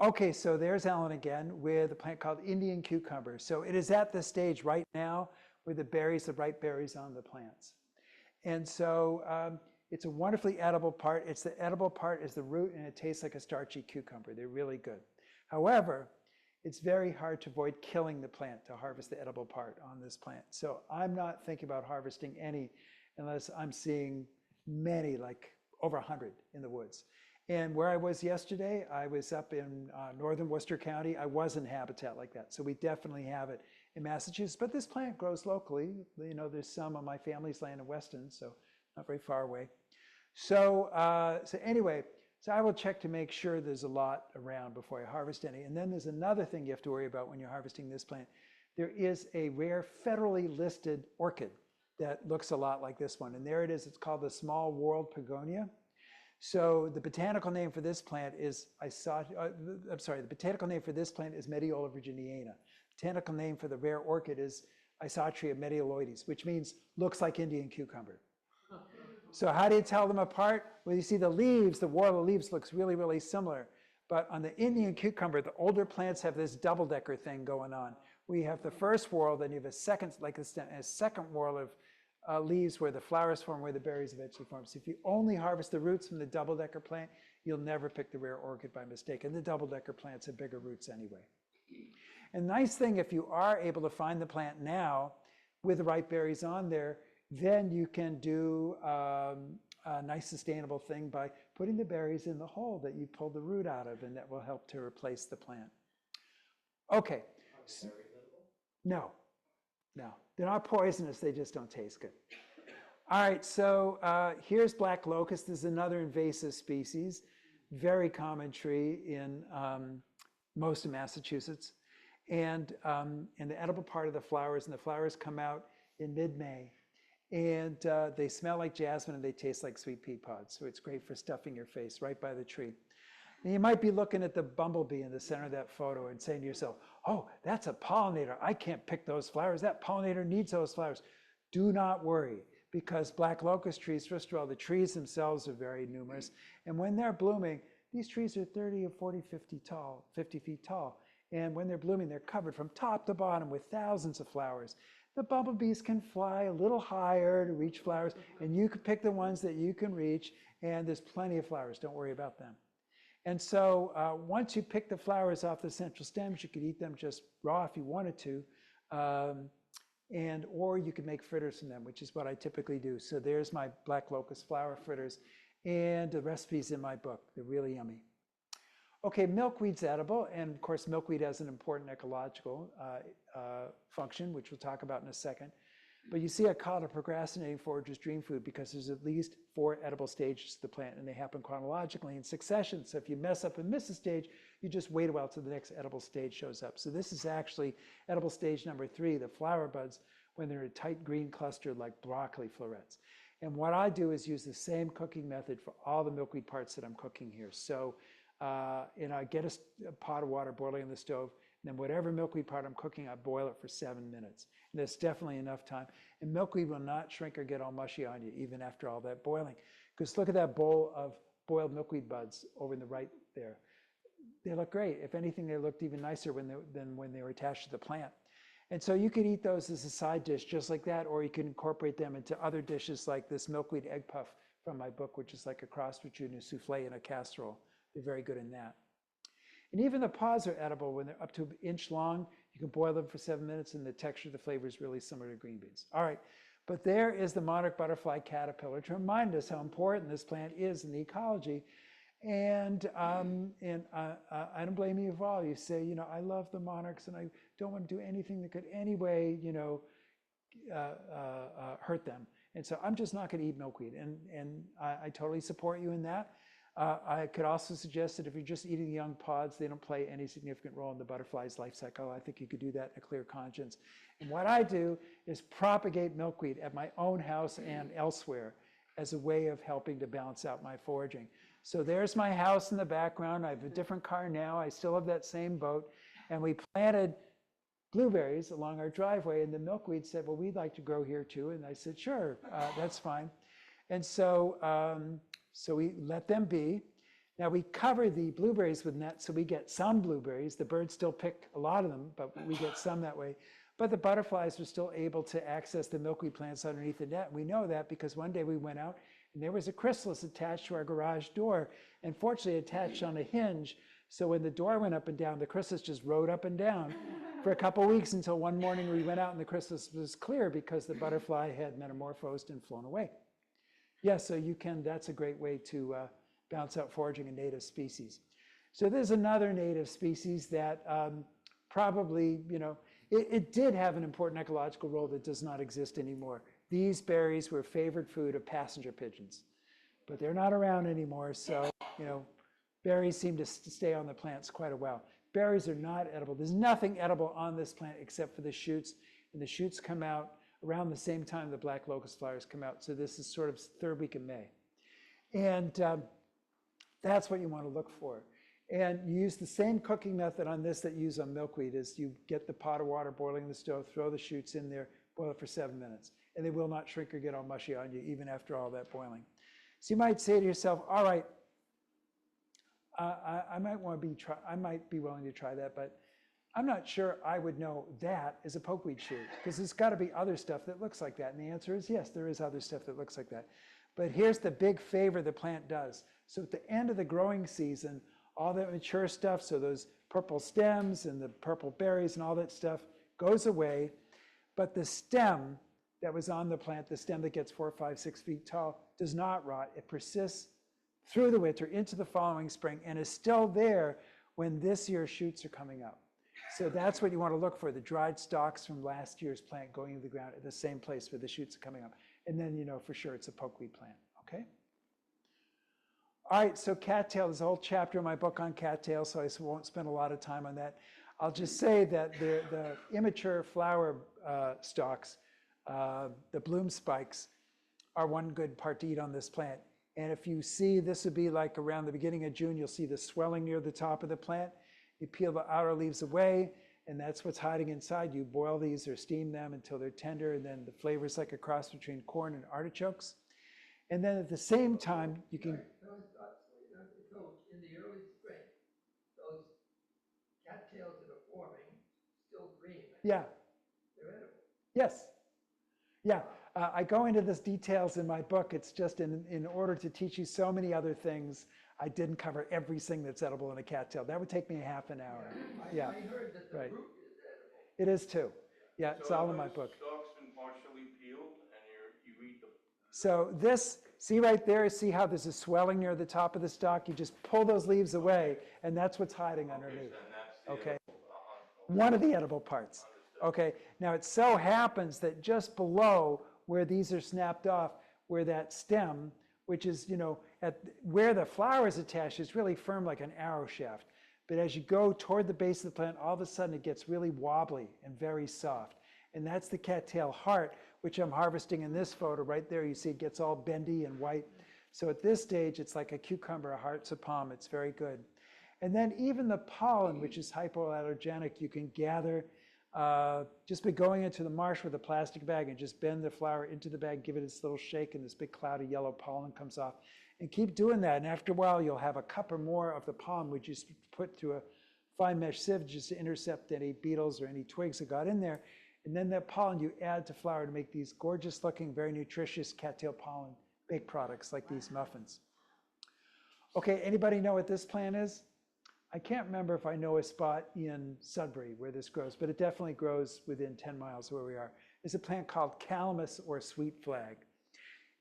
Okay, so there's Ellen again with a plant called Indian cucumber. So it is at the stage right now with the ripe berries on the plants. And so it's a wonderfully edible part. It's the edible part is the root, and it tastes like a starchy cucumber. They're really good. However, it's very hard to avoid killing the plant to harvest the edible part on this plant. So I'm not thinking about harvesting any unless I'm seeing many, like over 100 in the woods. And where I was yesterday, I was up in northern Worcester County. I was in habitat like that. So we definitely have it in Massachusetts. But this plant grows locally. You know, there's some on my family's land in Weston, so not very far away. So, anyway, so I will check to make sure there's a lot around before I harvest any. And then there's another thing you have to worry about when you're harvesting this plant. There is a rare federally listed orchid that looks a lot like this one. And there it is. It's called the small whorled begonia. So the botanical name for this plant is the botanical name for this plant is Mediola virginiana. Botanical name for the rare orchid is Isotria medioloides, which means looks like Indian cucumber. So how do you tell them apart? Well, you see the leaves, the whorl of leaves looks really, really similar. But on the Indian cucumber, the older plants have this double-decker thing going on. We have the first whorl, then you have a second, like a second whorl of leaves where the flowers form, where the berries eventually form. So if you only harvest the roots from the double-decker plant, you'll never pick the rare orchid by mistake. And the double-decker plants have bigger roots anyway. And the nice thing, if you are able to find the plant now with the right berries on there, then you can do a nice sustainable thing by putting the berries in the hole that you pulled the root out of, and that will help to replace the plant. Okay. No. No, they're not poisonous, they just don't taste good. All right, so here's black locust. This is another invasive species, very common tree in most of Massachusetts. And the edible part of the flowers, and the flowers come out in mid-May. And they smell like jasmine and they taste like sweet pea pods. So it's great for stuffing your face right by the tree. And you might be looking at the bumblebee in the center of that photo and saying to yourself, oh, that's a pollinator. I can't pick those flowers. That pollinator needs those flowers. Do not worry, because black locust trees, first of all, the trees themselves are very numerous. And when they're blooming, these trees are 30 or 40, 50 feet tall. And when they're blooming, they're covered from top to bottom with thousands of flowers. The bumblebees can fly a little higher to reach flowers, and you can pick the ones that you can reach, and there's plenty of flowers. Don't worry about them. And so once you pick the flowers off the central stems, you could eat them just raw if you wanted to, or you could make fritters from them, which is what I typically do. So there's my black locust flower fritters, and the recipe's in my book. They're really yummy. Okay, milkweed's edible, and of course milkweed has an important ecological function, which we'll talk about in a second. But you see I call it a procrastinating forager's dream food because there's at least 4 edible stages to the plant, and they happen chronologically in succession. So if you mess up and miss a stage, you just wait a while till the next edible stage shows up. So this is actually edible stage number 3, the flower buds, when they're a tight green cluster like broccoli florets. And what I do is use the same cooking method for all the milkweed parts that I'm cooking here. So I get a pot of water boiling on the stove, and then whatever milkweed part I'm cooking, I boil it for 7 minutes. And that's definitely enough time. And milkweed will not shrink or get all mushy on you, even after all that boiling. Because look at that bowl of boiled milkweed buds over in the right there. They look great. If anything, they looked even nicer than when they were attached to the plant. And so you could eat those as a side dish just like that, or you can incorporate them into other dishes like this milkweed egg puff from my book, which is like a cross between a souffle and a casserole. They're very good in that. And even the pods are edible when they're up to 1 inch long. You can boil them for 7 minutes, and the texture of the flavor is really similar to green beans. All right, but there is the monarch butterfly caterpillar to remind us how important this plant is in the ecology. And I don't blame you at all. You say, you know, I love the monarchs, and I don't want to do anything that could anyway, you know, hurt them. And so I'm just not going to eat milkweed. And I totally support you in that. I could also suggest that if you're just eating the young pods, they don't play any significant role in the butterfly's life cycle. I think you could do that in a clear conscience. And what I do is propagate milkweed at my own house and elsewhere as a way of helping to balance out my foraging. So there's my house in the background. I have a different car now. I still have that same boat. And we planted blueberries along our driveway, and the milkweed said, well, we'd like to grow here too. And I said, sure, that's fine. And so, so we let them be. Now we cover the blueberries with nets, so we get some blueberries. The birds still pick a lot of them, but we get some that way. But the butterflies were still able to access the milkweed plants underneath the net. We know that because one day we went out and there was a chrysalis attached to our garage door, and fortunately attached on a hinge So when the door went up and down, the chrysalis just rode up and down for a couple weeks until one morning we went out and the chrysalis was clear because the butterfly had metamorphosed and flown away. Yeah, so you can, that's a great way to bounce out foraging a native species. So there's another native species that probably, it did have an important ecological role that does not exist anymore. These berries were favored food of passenger pigeons, but they're not around anymore. So, berries seem to stay on the plants quite a while. Berries are not edible. There's nothing edible on this plant except for the shoots, and the shoots come out around the same time the black locust flowers come out. So this is sort of third week of May. And that's what you want to look for. And you use the same cooking method on this that you use on milkweed, is you get the pot of water boiling in the stove, throw the shoots in there, boil it for 7 minutes. And they will not shrink or get all mushy on you, even after all that boiling. So you might say to yourself, all right, I might be willing to try that, but I'm not sure I would know that is a pokeweed shoot, because there's got to be other stuff that looks like that. And the answer is yes, there is other stuff that looks like that. But here's the big favor the plant does. So at the end of the growing season, all that mature stuff, so those purple stems and the purple berries and all that stuff goes away. But the stem that was on the plant, the stem that gets 4, 5, 6 feet tall, does not rot. It persists through the winter into the following spring and is still there when this year's shoots are coming up. So that's what you want to look for, the dried stalks from last year's plant going into the ground at the same place where the shoots are coming up. And then you know for sure it's a pokeweed plant, okay? All right, so cattail, there's a whole chapter in my book on cattail, so I won't spend a lot of time on that. I'll just say that the immature flower stalks, the bloom spikes, are one good part to eat on this plant. And if you see, this would be like around the beginning of June, you'll see the swelling near the top of the plant. You peel the outer leaves away, and that's what's hiding inside. You boil these or steam them until they're tender, and then the flavor is like a cross between corn and artichokes. And then at the same time, you can... So in the early spring, those cattails that are forming, still green. Yeah. They're edible. Yes. Yeah. I go into this details in my book. It's just in order to teach you so many other things, I didn't cover everything that's edible in a cattail. That would take me half an hour. Yeah. I heard that the Right. root is edible. It is too. Yeah, it's all in my book. So those stalks been partially peeled and you eat them? So this, see right there, see how there's a swelling near the top of the stalk? You just pull those leaves away, and that's what's hiding underneath. Okay. One of the edible parts. Okay. Now it so happens that just below where these are snapped off, where that stem, which is, at where the flower is attached, is really firm like an arrow shaft. But as you go toward the base of the plant, all of a sudden it gets really wobbly and very soft. And that's the cattail heart, which I'm harvesting in this photo right there. You see it gets all bendy and white. So at this stage, it's like a cucumber, a heart's a palm. It's very good. And then even the pollen, which is hypoallergenic, you can gather just by going into the marsh with a plastic bag and just bend the flower into the bag, give it its little shake, and this big cloud of yellow pollen comes off. And keep doing that. And after a while, you'll have a cup or more of the pollen, which you put through a fine mesh sieve just to intercept any beetles or any twigs that got in there. And then that pollen you add to flour to make these gorgeous looking, very nutritious cattail pollen baked products like these muffins. Okay, anybody know what this plant is? I can't remember if I know a spot in Sudbury where this grows, but it definitely grows within 10 miles where we are. It's a plant called calamus or sweet flag.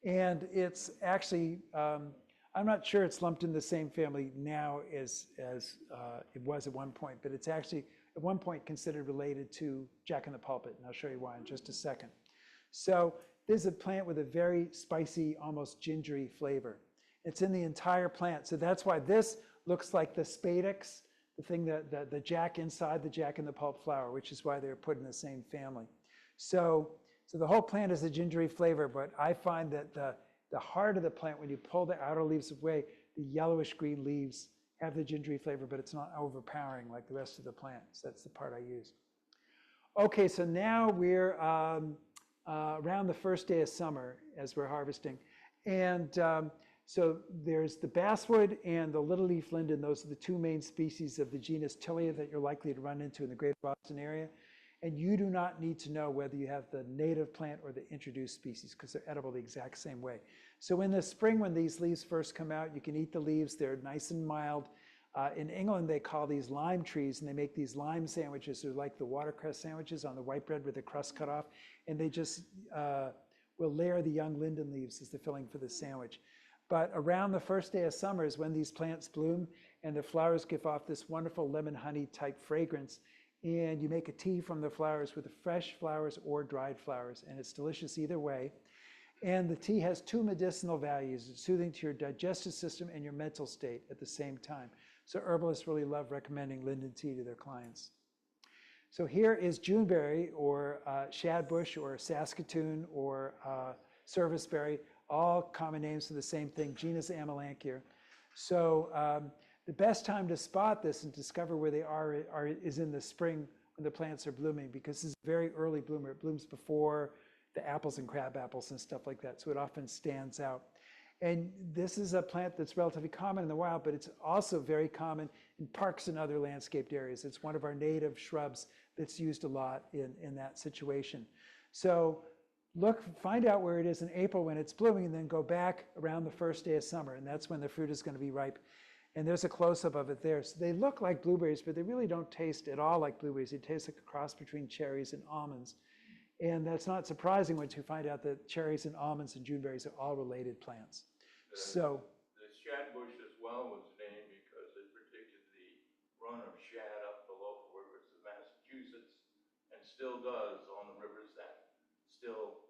And it's actually, I'm not sure it's lumped in the same family now as it was at one point, but it's actually at one point considered related to Jack in the Pulpit, and I'll show you why in just a second. So this is a plant with a very spicy, almost gingery flavor. It's in the entire plant, so that's why this looks like the spadix, the thing that the Jack inside the Jack in the Pulp flower, which is why they're put in the same family. So the whole plant is a gingery flavor, but I find that the heart of the plant, when you pull the outer leaves away, the yellowish green leaves have the gingery flavor, but it's not overpowering like the rest of the plant. So that's the part I use. Okay, so now we're around the first day of summer as we're harvesting. And so there's the basswood and the little leaf linden. Those are the two main species of the genus Tilia that you're likely to run into in the greater Boston area. And you do not need to know whether you have the native plant or the introduced species, because they're edible the exact same way. So in the spring, when these leaves first come out, you can eat the leaves. They're nice and mild. In England, they call these lime trees, and they make these lime sandwiches. They're like the watercress sandwiches on the white bread with the crust cut off, and they just will layer the young linden leaves as the filling for the sandwich. But around the first day of summer is when these plants bloom, and the flowers give off this wonderful lemon honey type fragrance. And you make a tea from the flowers with the fresh flowers or dried flowers, and it's delicious either way. And the tea has two medicinal values. It's soothing to your digestive system and your mental state at the same time. So herbalists really love recommending linden tea to their clients. So here is Juneberry, or shadbush, or Saskatoon, or serviceberry, all common names for the same thing, genus Amelanchier. So the best time to spot this and discover where they are is in the spring when the plants are blooming, because this is a very early bloomer. It blooms before the apples and crab apples and stuff like that, so it often stands out. And this is a plant that's relatively common in the wild, but it's also very common in parks and other landscaped areas. It's one of our native shrubs that's used a lot in that situation. So find out where it is in April when it's blooming, and then go back around the first day of summer, and that's when the fruit is going to be ripe. And there's a close-up of it there. So they look like blueberries, but they really don't taste at all like blueberries. They taste like a cross between cherries and almonds. And that's not surprising once you find out that cherries and almonds and Juneberries are all related plants. So the shadbush as well was named because it predicted the run of shad up the local rivers of Massachusetts, and still does on the rivers that still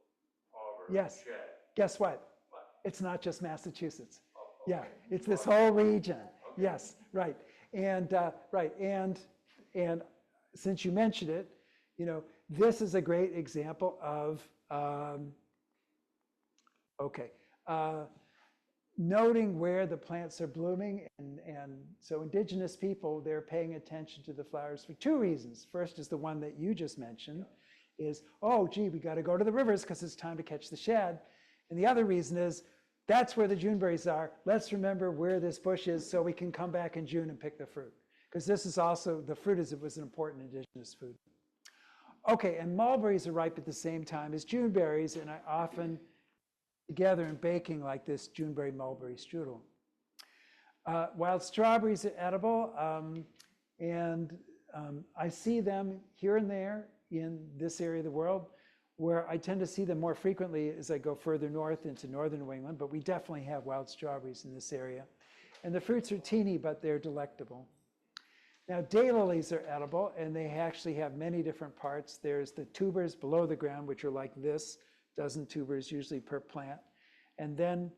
harbor yes, shad. guess what? What? It's not just Massachusetts. Oh, okay. Yeah, it's this whole region. Okay. Yes, right. And and since you mentioned it, you know, this is a great example of noting where the plants are blooming. And so indigenous people, they're paying attention to the flowers for two reasons. First is the one that you just mentioned, is, oh, gee, we got to go to the rivers because it's time to catch the shad. And the other reason is, that's where the Juneberries are. Let's remember where this bush is so we can come back in June and pick the fruit. Because this is also, the fruit was an important indigenous food. Okay, and mulberries are ripe at the same time as Juneberries, and I often together in baking like this Juneberry mulberry strudel. Wild strawberries are edible, and I see them here and there in this area of the world. Where I tend to see them more frequently as I go further north into northern New England, but we definitely have wild strawberries in this area. And the fruits are teeny, but they're delectable. Now, daylilies are edible, and they actually have many different parts. There's the tubers below the ground, which are like this, dozen tubers usually per plant. And then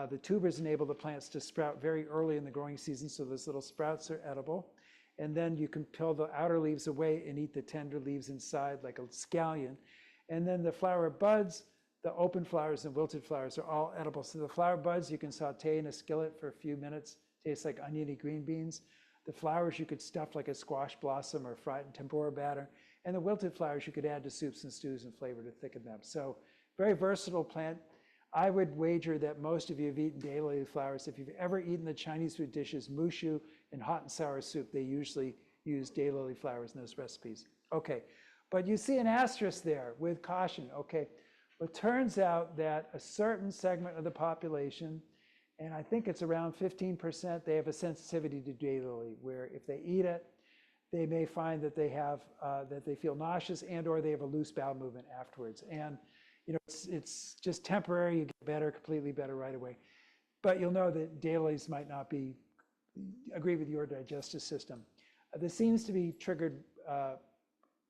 the tubers enable the plants to sprout very early in the growing season, so those little sprouts are edible. And then you can peel the outer leaves away and eat the tender leaves inside like a scallion. And then the flower buds, the open flowers and wilted flowers are all edible. So the flower buds you can saute in a skillet for a few minutes, tastes like oniony green beans. The flowers you could stuff like a squash blossom or fry it in tempura batter. And the wilted flowers you could add to soups and stews and flavor to thicken them. So very versatile plant. I would wager that most of you have eaten daylily flowers. If you've ever eaten the Chinese food dishes, mushu and hot and sour soup, they usually use daylily flowers in those recipes. Okay. But you see an asterisk there with caution, okay? Well, it turns out that a certain segment of the population, and I think it's around 15%, they have a sensitivity to daylily, where if they eat it, they may find that they have, that they feel nauseous and or they have a loose bowel movement afterwards. And you know, it's just temporary, you get better, completely better right away. But you'll know that daylilies might not agree with your digestive system. This seems to be triggered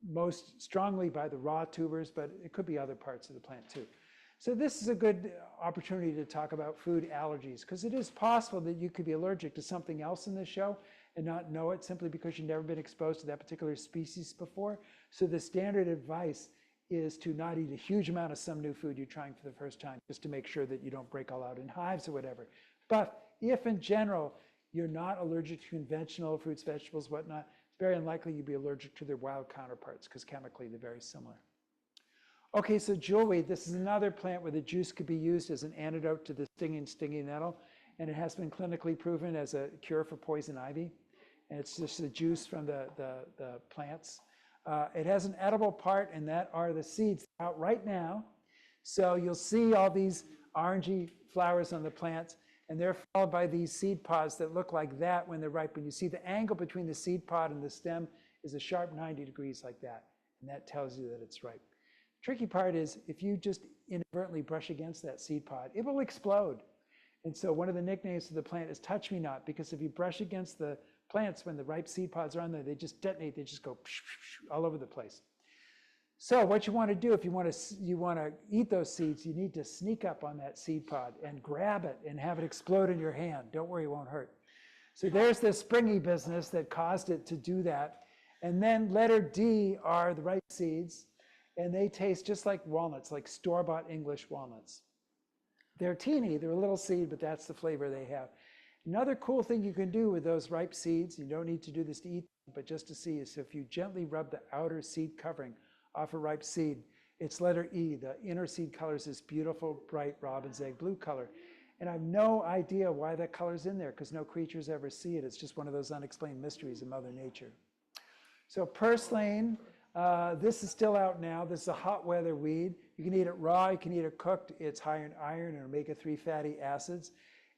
most strongly by the raw tubers, but it could be other parts of the plant too. So this is a good opportunity to talk about food allergies, because it is possible that you could be allergic to something else in the show and not know it simply because you've never been exposed to that particular species before. So the standard advice is to not eat a huge amount of some new food you're trying for the first time, just to make sure that you don't break all out in hives or whatever. But if in general you're not allergic to conventional fruits, vegetables, whatnot, it's very unlikely you'd be allergic to their wild counterparts because chemically they're very similar. Okay, so jewelweed, this is another plant where the juice could be used as an antidote to the stinging nettle, and it has been clinically proven as a cure for poison ivy. And it's just the juice from the plants. It has an edible part, and that are the seeds out right now. So you'll see all these orangey flowers on the plants. And they're followed by these seed pods that look like that when they're ripe. When you see the angle between the seed pod and the stem is a sharp 90 degrees like that. And that tells you that it's ripe. Tricky part is if you just inadvertently brush against that seed pod, it will explode. And so one of the nicknames of the plant is touch me not, because if you brush against the plants when the ripe seed pods are on there, they just detonate, they just go all over the place. So what you want to do if you want to eat those seeds, you need to sneak up on that seed pod and grab it and have it explode in your hand. Don't worry, it won't hurt. So there's the springy business that caused it to do that. And then letter D are the ripe seeds, and they taste just like walnuts, like store-bought English walnuts. They're teeny, they're a little seed, but that's the flavor they have. Another cool thing you can do with those ripe seeds, you don't need to do this to eat them, but just to see, is if you gently rub the outer seed covering off a ripe seed, it's letter E. The inner seed color is this beautiful, bright robin's egg blue color. And I have no idea why that color's in there, because no creatures ever see it. It's just one of those unexplained mysteries of Mother Nature. So purslane, this is still out now. This is a hot weather weed. You can eat it raw, you can eat it cooked. It's high in iron and omega-3 fatty acids.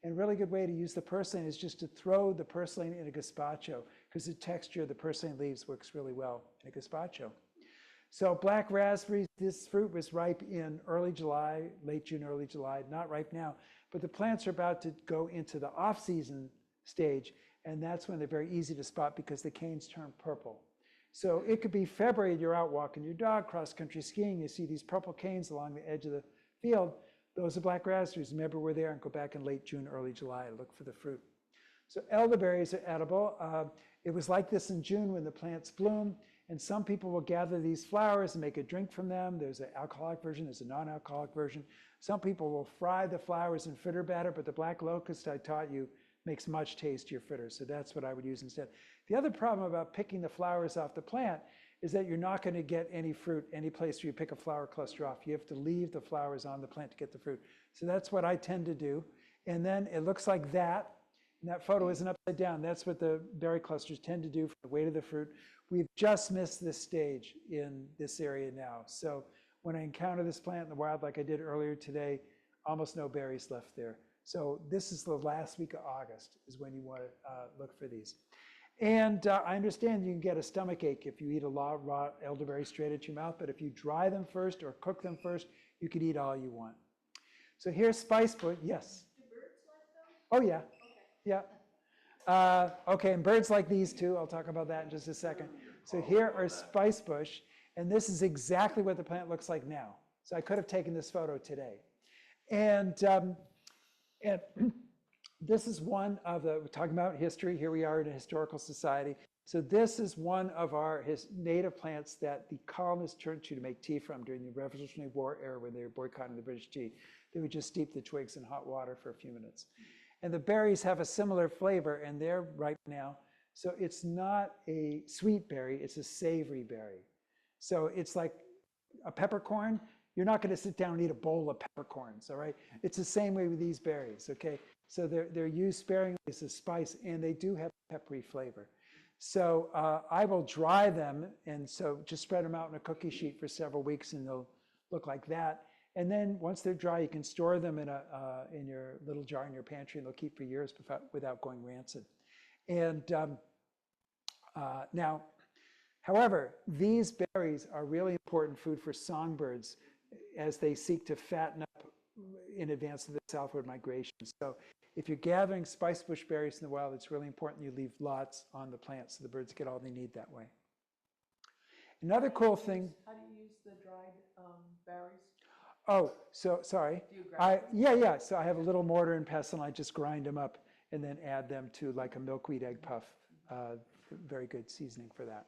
And a really good way to use the purslane is just to throw the purslane in a gazpacho, because the texture of the purslane leaves works really well in a gazpacho. So black raspberries, this fruit was ripe in early July, late June, early July, not ripe now, but the plants are about to go into the off-season stage, and that's when they're very easy to spot because the canes turn purple. So it could be February, you're out walking your dog, cross-country skiing, you see these purple canes along the edge of the field. Those are black raspberries. Remember, we're there, and go back in late June, early July to look for the fruit. So elderberries are edible. It was like this in June when the plants bloom. And some people will gather these flowers and make a drink from them. There's an alcoholic version, there's a non-alcoholic version. Some people will fry the flowers in fritter batter, but the black locust I taught you makes much tastier fritter, so that's what I would use instead. The other problem about picking the flowers off the plant is that you're not going to get any fruit any place where you pick a flower cluster off. You have to leave the flowers on the plant to get the fruit. So that's what I tend to do. And then it looks like that. And that photo isn't upside down. That's what the berry clusters tend to do for the weight of the fruit. We've just missed this stage in this area now. So when I encounter this plant in the wild, like I did earlier today, almost no berries left there. So this is the last week of August is when you want to look for these. And I understand you can get a stomach ache if you eat a lot of raw elderberry straight at your mouth, but if you dry them first or cook them first, you can eat all you want. So here's spice bush. Yes? Do birds like them? Oh, yeah. Okay. Yeah. Okay, and birds like these too. I'll talk about that in just a second. So here are spice bush, and this is exactly what the plant looks like now. So I could have taken this photo today. And this is one of the, we're talking about history. Here we are in a historical society. So this is one of our native plants that the colonists turned to make tea from during the Revolutionary War era when they were boycotting the British tea. They would just steep the twigs in hot water for a few minutes. And the berries have a similar flavor, and they're ripe now. So it's not a sweet berry, it's a savory berry. So it's like a peppercorn. You're not going to sit down and eat a bowl of peppercorns, all right? It's the same way with these berries, okay? So they're used sparingly as a spice, and they do have a peppery flavor. So I will dry them, and so just spread them out in a cookie sheet for several weeks, and they'll look like that. And then once they're dry, you can store them in your little jar in your pantry, and they'll keep for years without going rancid. And now, however, these berries are really important food for songbirds as they seek to fatten up in advance of the southward migration. So if you're gathering spice bush berries in the wild, it's really important you leave lots on the plant so the birds get all they need that way. Another cool thing. How do you use the dried berries? Oh, so sorry. Do you grind them? Yeah. So I have a little mortar and pestle, and I just grind them up and then add them to like a milkweed egg puff. Very good seasoning for that.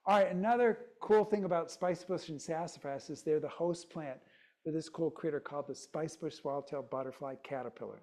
All right, another cool thing about spicebush and sassafras is they're the host plant for this cool critter called the spicebush swallowtail butterfly caterpillar.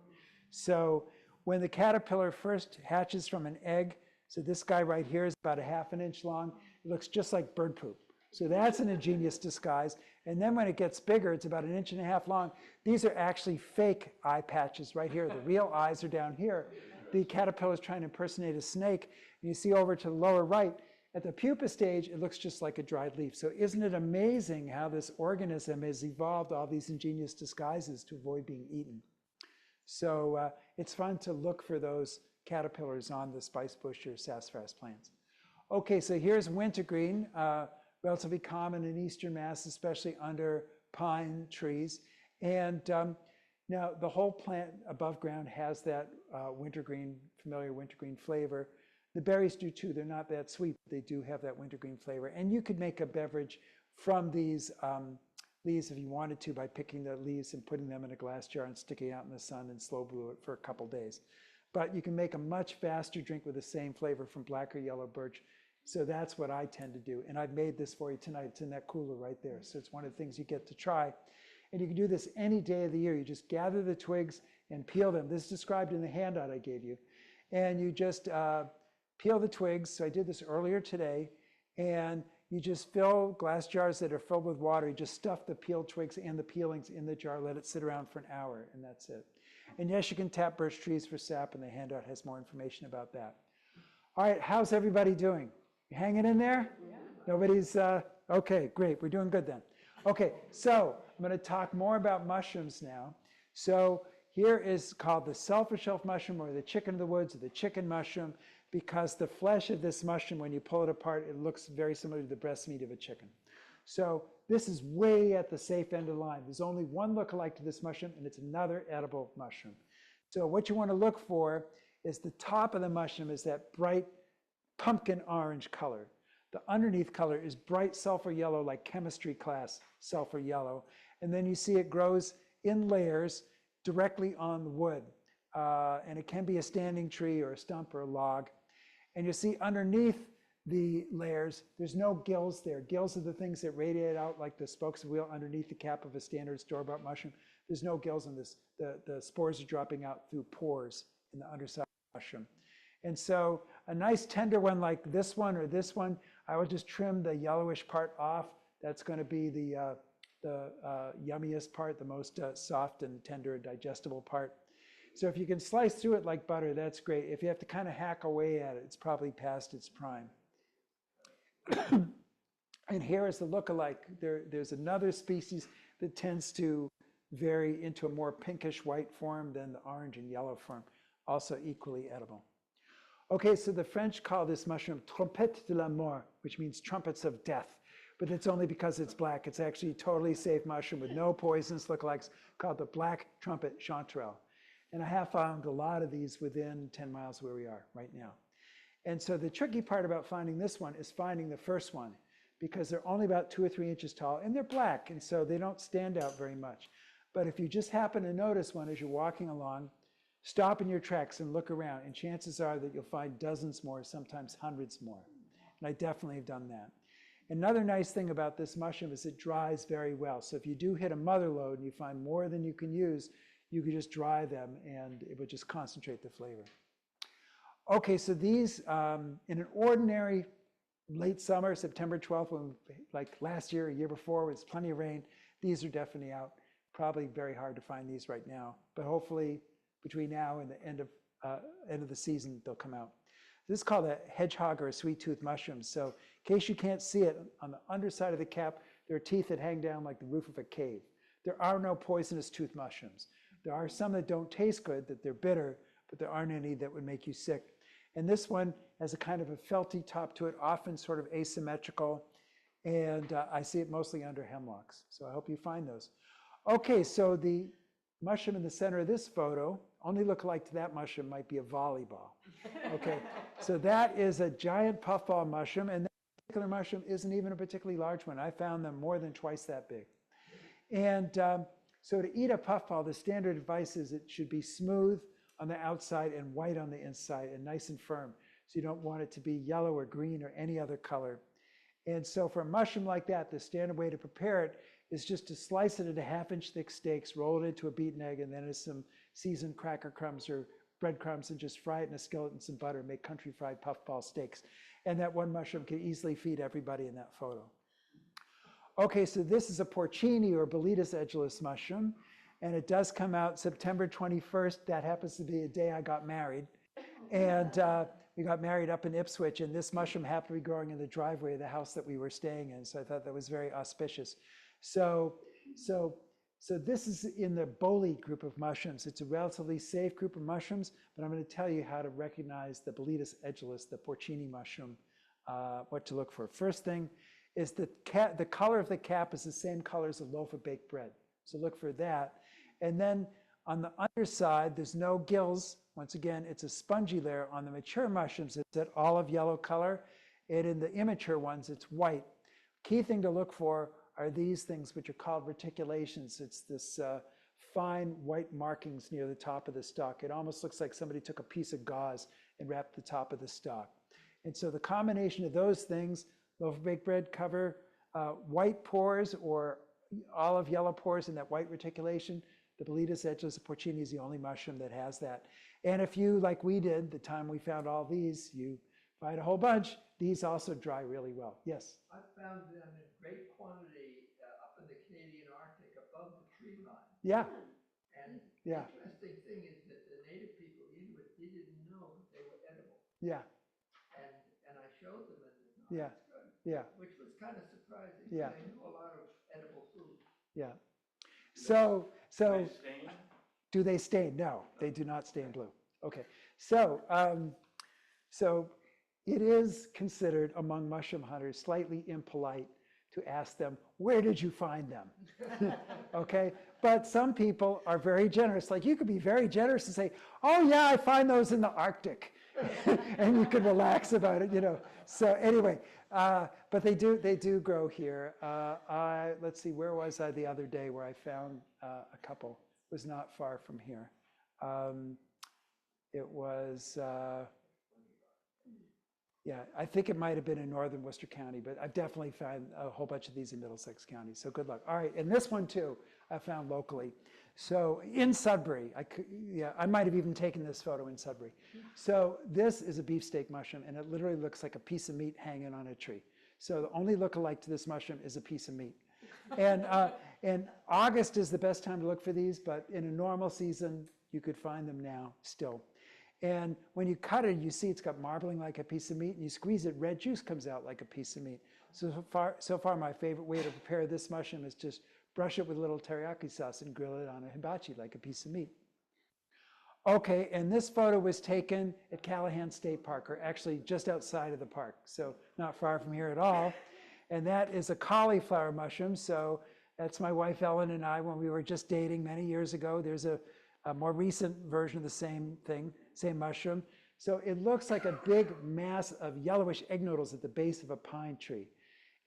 So when the caterpillar first hatches from an egg, so this guy right here is about 1/2 inch long, it looks just like bird poop. So that's an ingenious disguise. And then when it gets bigger, it's about 1.5 inches long. These are actually fake eye patches right here. The real eyes are down here. The caterpillar is trying to impersonate a snake. And you see over to the lower right, at the pupa stage, it looks just like a dried leaf. So isn't it amazing how this organism has evolved all these ingenious disguises to avoid being eaten? So it's fun to look for those caterpillars on the spice bush or sassafras plants. Okay, so here's wintergreen, relatively common in eastern Mass, especially under pine trees. And now the whole plant above ground has that wintergreen, familiar wintergreen flavor. The berries do too. They're not that sweet, but they do have that wintergreen flavor. And you could make a beverage from these leaves if you wanted to by picking the leaves and putting them in a glass jar and sticking out in the sun and slow brew it for a couple days. But you can make a much faster drink with the same flavor from black or yellow birch. So that's what I tend to do. And I've made this for you tonight. It's in that cooler right there. So it's one of the things you get to try. And you can do this any day of the year. You just gather the twigs and peel them. This is described in the handout I gave you. And you just peel the twigs. So I did this earlier today. And you just fill glass jars that are filled with water. You just stuff the peeled twigs and the peelings in the jar, let it sit around for an hour, and that's it. And yes, you can tap birch trees for sap, and the handout has more information about that. All right, how's everybody doing? You hanging in there? Yeah. Nobody's, okay, great, we're doing good then. Okay, so I'm gonna talk more about mushrooms now. So here is called the sulfur shelf mushroom, or the chicken of the woods, or the chicken mushroom, because the flesh of this mushroom, when you pull it apart, it looks very similar to the breast meat of a chicken. So this is way at the safe end of the line. There's only one lookalike to this mushroom, and it's another edible mushroom. So what you want to look for is the top of the mushroom is that bright pumpkin orange color. The underneath color is bright sulfur yellow, like chemistry class sulfur yellow. And then you see it grows in layers directly on the wood. And it can be a standing tree or a stump or a log. And you see underneath the layers, there's no gills there. Gills are the things that radiate out like the spokes of wheel underneath the cap of a standard store-bought mushroom. There's no gills in this. The spores are dropping out through pores in the underside of the mushroom. And so a nice tender one like this one or this one, I would just trim the yellowish part off. That's going to be the yummiest part, the most soft and tender and digestible part. So if you can slice through it like butter, that's great. If you have to kind of hack away at it, it's probably past its prime. And here is the lookalike. There's another species that tends to vary into a more pinkish white form than the orange and yellow form, also equally edible. Okay, so the French call this mushroom trompette de la mort, which means trumpets of death. But it's only because it's black. It's actually a totally safe mushroom with no poisonous lookalikes called the black trumpet chanterelle. And I have found a lot of these within 10 miles where we are right now. And so the tricky part about finding this one is finding the first one, because they're only about 2 or 3 inches tall and they're black, and so they don't stand out very much. But if you just happen to notice one as you're walking along, stop in your tracks and look around, and chances are that you'll find dozens more, sometimes hundreds more. And I definitely have done that. Another nice thing about this mushroom is it dries very well. So if you do hit a mother lode and you find more than you can use, you could just dry them and it would just concentrate the flavor. Okay, so these, in an ordinary late summer, September 12th, when, like last year, a year before, with plenty of rain, these are definitely out. Probably very hard to find these right now, but hopefully between now and the end of the season, they'll come out. This is called a hedgehog or a sweet-tooth mushroom. So in case you can't see it, on the underside of the cap, there are teeth that hang down like the roof of a cave. There are no poisonous tooth mushrooms. There are some that don't taste good, that they're bitter, but there aren't any that would make you sick. And this one has a kind of a felty top to it, often sort of asymmetrical. And I see it mostly under hemlocks. So I hope you find those. Okay, so the mushroom in the center of this photo, only lookalike to that mushroom might be a volleyball. Okay, so that is a giant puffball mushroom, and that particular mushroom isn't even a particularly large one. I found them more than twice that big. And so to eat a puffball, the standard advice is it should be smooth on the outside and white on the inside and nice and firm. So you don't want it to be yellow or green or any other color. And so for a mushroom like that, the standard way to prepare it is just to slice it into 1/2-inch thick steaks, roll it into a beaten egg, and then into some seasoned cracker crumbs or breadcrumbs, and just fry it in a skillet and some butter, make country fried puffball steaks. And that one mushroom can easily feed everybody in that photo. Okay, so this is a porcini or Boletus edgeless mushroom, and it does come out September 21st. That happens to be a day I got married. And we got married up in Ipswich, and this mushroom happened to be growing in the driveway of the house that we were staying in, so I thought that was very auspicious. So So this is in the bolete group of mushrooms. It's a relatively safe group of mushrooms, but I'm going to tell you how to recognize the Boletus edulis, the porcini mushroom, what to look for. First thing is the color of the cap is the same color as a loaf of baked bread. So look for that. And then on the underside, there's no gills. Once again, it's a spongy layer. On the mature mushrooms, it's that olive yellow color. And in the immature ones, it's white. Key thing to look for are these things, which are called reticulations. It's this fine white markings near the top of the stalk. It almost looks like somebody took a piece of gauze and wrapped the top of the stalk. And so the combination of those things, loaf of baked bread cover, white pores or olive yellow pores in that white reticulation, the Boletus edulis porcini is the only mushroom that has that. And if you, like we did, the time we found all these, you find a whole bunch, these also dry really well. Yes? I found them in great quantity up in the Canadian Arctic above the tree line. Yeah. And Yeah. the interesting thing is that the native people, the Inuit, they didn't know that they were edible. Yeah. And I showed them and they said, Yeah. that's good. Yeah. Which was kind of surprising. Yeah. I knew a lot of edible food. Yeah. So They stain? do they stain? No, they do not stain blue. Okay. So so it is considered among mushroom hunters slightly impolite to ask them, where did you find them? Okay. But some people are very generous. Like you could be very generous and say, oh yeah, I find those in the Arctic. And you could relax about it, you know. So anyway, but they do grow here. Let's see, where was I the other day where I found a couple? It was not far from here. It was, yeah, I think it might have been in northern Worcester County, but I've definitely found a whole bunch of these in Middlesex County. So good luck. All right, and this one too, I found locally. So in Sudbury, I might have even taken this photo in Sudbury. So this is a beefsteak mushroom, and it literally looks like a piece of meat hanging on a tree. So the only lookalike to this mushroom is a piece of meat. And August is the best time to look for these, but in a normal season, you could find them now still. And when you cut it, you see it's got marbling like a piece of meat, and you squeeze it, red juice comes out like a piece of meat. So far, my favorite way to prepare this mushroom is just brush it with a little teriyaki sauce and grill it on a hibachi like a piece of meat. Okay, and this photo was taken at Callahan State Park, or actually just outside of the park, so not far from here at all. And that is a cauliflower mushroom. So that's my wife Ellen and I when we were just dating many years ago. There's a more recent version of the same thing, same mushroom. So it looks like a big mass of yellowish egg noodles at the base of a pine tree.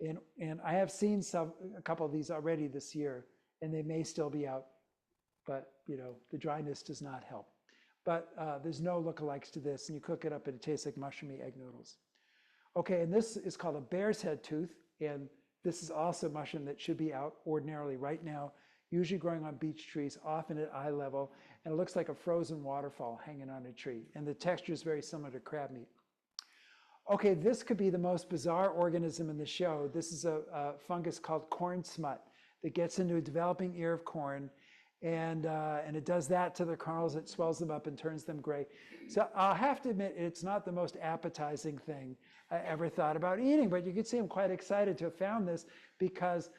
And I have seen a couple of these already this year, and they may still be out, but you know, the dryness does not help. But there's no lookalikes to this, and you cook it up and it tastes like mushroomy egg noodles. Okay, and this is called a bear's head tooth, and this is also a mushroom that should be out ordinarily right now, usually growing on beech trees, often at eye level, and it looks like a frozen waterfall hanging on a tree, and the texture is very similar to crab meat. Okay, this could be the most bizarre organism in the show. This is a fungus called corn smut that gets into a developing ear of corn, and it does that to the kernels. It swells them up and turns them gray. So I'll have to admit, it's not the most appetizing thing I ever thought about eating, but you can see I'm quite excited to have found this because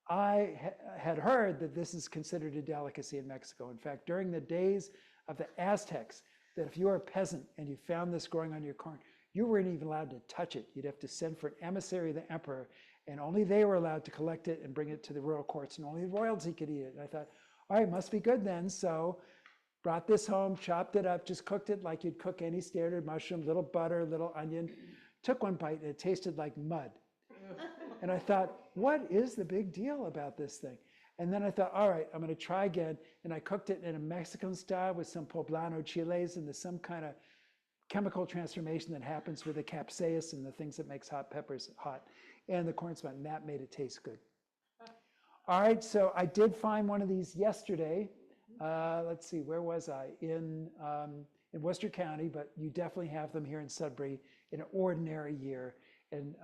I had heard that this is considered a delicacy in Mexico. In fact, during the days of the Aztecs, that if you were a peasant and you found this growing on your corn, you weren't even allowed to touch it. You'd have to send for an emissary of the emperor, and only they were allowed to collect it and bring it to the royal courts, and only royalty could eat it. And I thought, all right, must be good then. So brought this home, chopped it up, just cooked it like you'd cook any standard mushroom, little butter, little onion. Took one bite, and it tasted like mud. And I thought, what is the big deal about this thing? And then I thought, all right, I'm going to try again. And I cooked it in a Mexican style with some poblano chiles, and there's some kind of chemical transformation that happens with the capsaicin and the things that makes hot peppers hot, and the corn smut, and that made it taste good. All right, so I did find one of these yesterday. Let's see, where was I? In Worcester County, but you definitely have them here in Sudbury in an ordinary year. And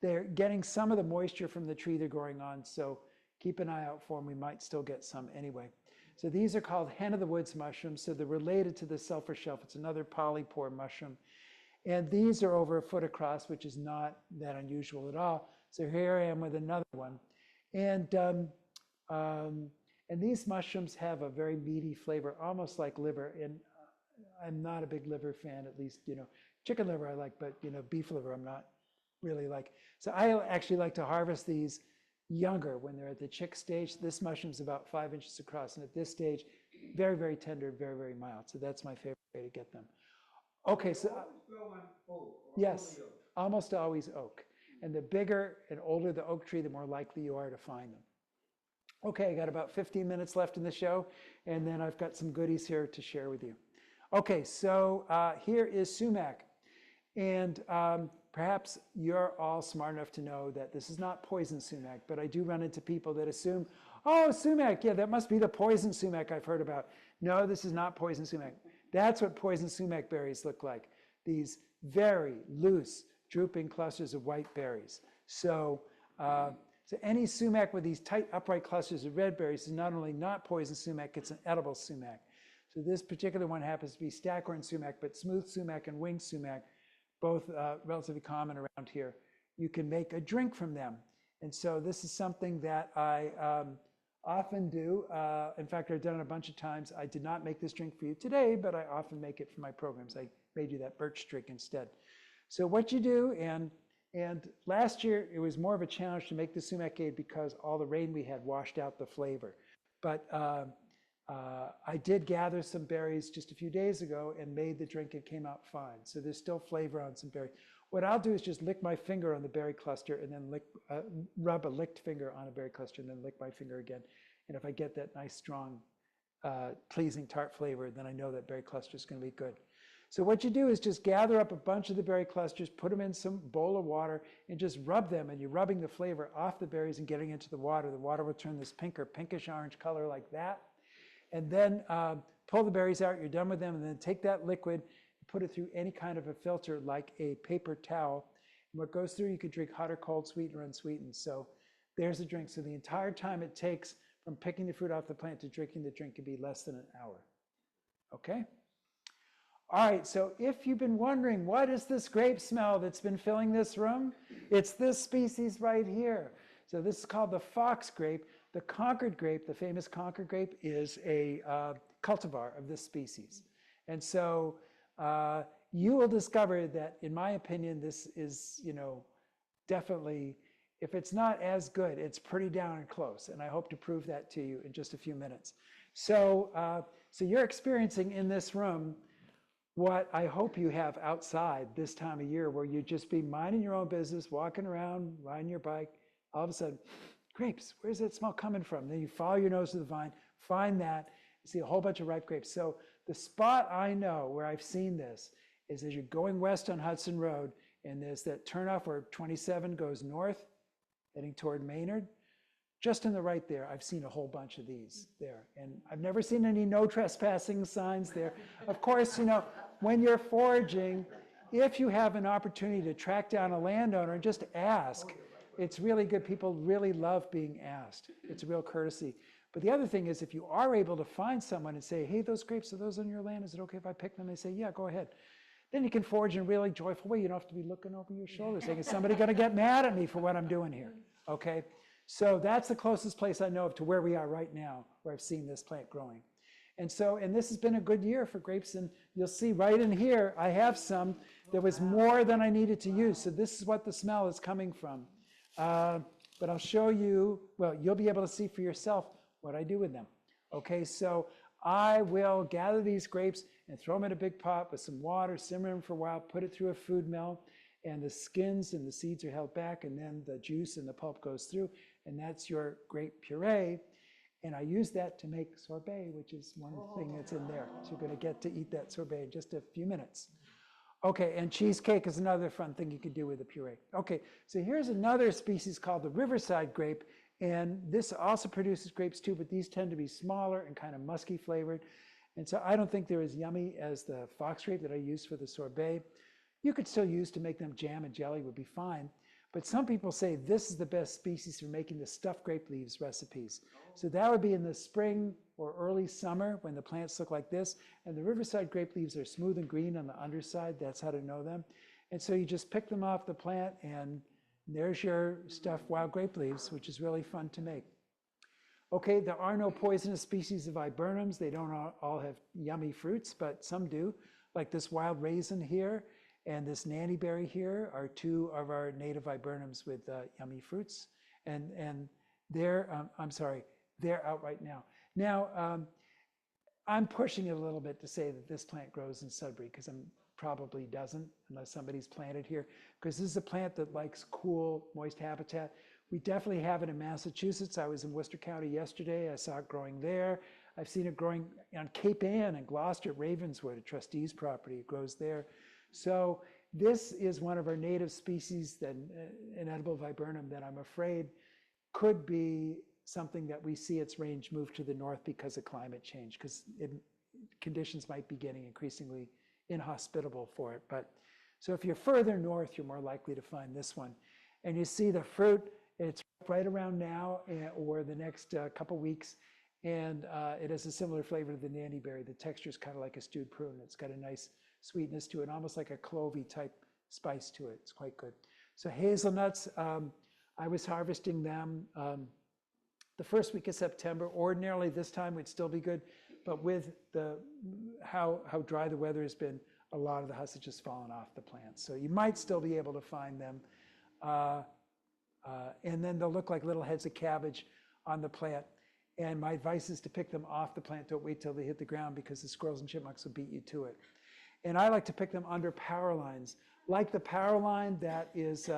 they're getting some of the moisture from the tree they're growing on, so keep an eye out for them. We might still get some anyway. So these are called hen of the woods mushrooms. So they're related to the sulfur shelf. It's another polypore mushroom. And these are over a foot across, which is not that unusual at all. So here I am with another one. And And these mushrooms have a very meaty flavor, almost like liver. And I'm not a big liver fan, at least, chicken liver I like, but, beef liver I'm not really like. So I actually like to harvest these younger when they're at the chick stage. This mushroom's about 5 inches across. And at this stage, very, very tender, very, very mild. So that's my favorite way to get them. Okay, so Grow on oak or yes, only oak? almost always oak. And the bigger and older the oak tree, the more likely you are to find them. Okay, I got about 15 minutes left in the show, and then I've got some goodies here to share with you. Okay, so here is sumac. And perhaps you're all smart enough to know that this is not poison sumac, but I do run into people that assume, oh, sumac, yeah, that must be the poison sumac I've heard about. No, this is not poison sumac. That's what poison sumac berries look like. These very loose, drooping clusters of white berries. So, so any sumac with these tight, upright clusters of red berries is not only not poison sumac, it's an edible sumac. So this particular one happens to be staghorn sumac, but smooth sumac and winged sumac, both relatively common around here. You can make a drink from them. And so this is something that I often do. In fact, I've done it a bunch of times. I did not make this drink for you today, but I often make it for my programs. I made you that birch drink instead. So what you do, and last year it was more of a challenge to make the sumac-ade because all the rain we had washed out the flavor. But I did gather some berries just a few days ago and made the drink. It came out fine. So there's still flavor on some berries. What I'll do is just lick my finger on the berry cluster and then rub a licked finger on a berry cluster and then lick my finger again. And if I get that nice, strong, pleasing tart flavor, then I know that berry cluster is going to be good. So what you do is just gather up a bunch of the berry clusters, put them in some bowl of water, and just rub them. And you're rubbing the flavor off the berries and getting into the water. The water will turn this pink or pinkish orange color like that. And then pull the berries out. You're done with them. And then take that liquid and put it through any kind of a filter like a paper towel. And what goes through, you could drink hot or cold, sweetened or unsweetened. So there's a drink. So the entire time it takes from picking the fruit off the plant to drinking the drink can be less than an hour. Okay? All right, so if you've been wondering, what is this grape smell that's been filling this room? It's this species right here. So this is called the fox grape. The Concord grape, the famous Concord grape, is a cultivar of this species. And so you will discover that, in my opinion, this is, definitely, if it's not as good, it's pretty darn close. And I hope to prove that to you in just a few minutes. So, so you're experiencing in this room what I hope you have outside this time of year, where you just be minding your own business, walking around, riding your bike. All of a sudden, grapes, where's that smell coming from? Then you follow your nose to the vine, find that, see a whole bunch of ripe grapes. So the spot I know where I've seen this is as you're going west on Hudson Road, and there's that turnoff where 27 goes north, heading toward Maynard. Just on the right there, I've seen a whole bunch of these there. And I've never seen any no trespassing signs there. Of course, when you're foraging, if you have an opportunity to track down a landowner and just ask, it's really good. People really love being asked. It's a real courtesy. But the other thing is, if you are able to find someone and say, hey, those grapes, are those on your land? Is it okay if I pick them? They say, yeah, go ahead. Then you can forage in a really joyful way. You don't have to be looking over your shoulder saying, is somebody going to get mad at me for what I'm doing here? Okay? So that's the closest place I know of to where we are right now, where I've seen this plant growing. And so, and this has been a good year for grapes. And you'll see right in here, I have some. There was more than I needed to use. So this is what the smell is coming from. But I'll show you, well, you'll be able to see for yourself what I do with them. Okay, so I will gather these grapes and throw them in a big pot with some water, simmer them for a while, put it through a food mill, and the skins and the seeds are held back, and then the juice and the pulp goes through, and that's your grape puree. And I use that to make sorbet, which is one thing that's in there. So you're going to get to eat that sorbet in just a few minutes. Okay, and cheesecake is another fun thing you can do with the puree. Okay, so here's another species called the Riverside grape, and this also produces grapes too, but these tend to be smaller and kind of musky flavored. And so I don't think they're as yummy as the fox grape that I use for the sorbet. You could still use to make them jam and jelly, would be fine. But some people say this is the best species for making the stuffed grape leaves recipes. So that would be in the spring or early summer when the plants look like this. And the Riverside grape leaves are smooth and green on the underside. That's how to know them. And so you just pick them off the plant, and there's your stuffed wild grape leaves, which is really fun to make. Okay, there are no poisonous species of viburnums. They don't all have yummy fruits, but some do. Like this wild raisin here and this nannyberry here are two of our native viburnums with yummy fruits. And they're, I'm sorry, they're out right now. Now, I'm pushing it a little bit to say that this plant grows in Sudbury because it probably doesn't unless somebody's planted here, because this is a plant that likes cool, moist habitat. We definitely have it in Massachusetts. I was in Worcester County yesterday. I saw it growing there. I've seen it growing on Cape Ann and Gloucester, Ravenswood, a trustee's property. It grows there. So this is one of our native species, that an edible viburnum, that I'm afraid could be something that we see its range move to the north because of climate change, because conditions might be getting increasingly inhospitable for it. But so if you're further north, you're more likely to find this one. And you see the fruit, it's right around now or the next couple weeks. And it has a similar flavor to the nannyberry. The texture is kind of like a stewed prune. It's got a nice sweetness to it, almost like a clovey type spice to it. It's quite good. So hazelnuts, I was harvesting them the first week of September. Ordinarily this time would still be good, but with how dry the weather has been, a lot of the husk has just fallen off the plants. So you might still be able to find them. And then they'll look like little heads of cabbage on the plant. And my advice is to pick them off the plant. Don't wait till they hit the ground, because the squirrels and chipmunks will beat you to it. And I like to pick them under power lines. Like the power line that is,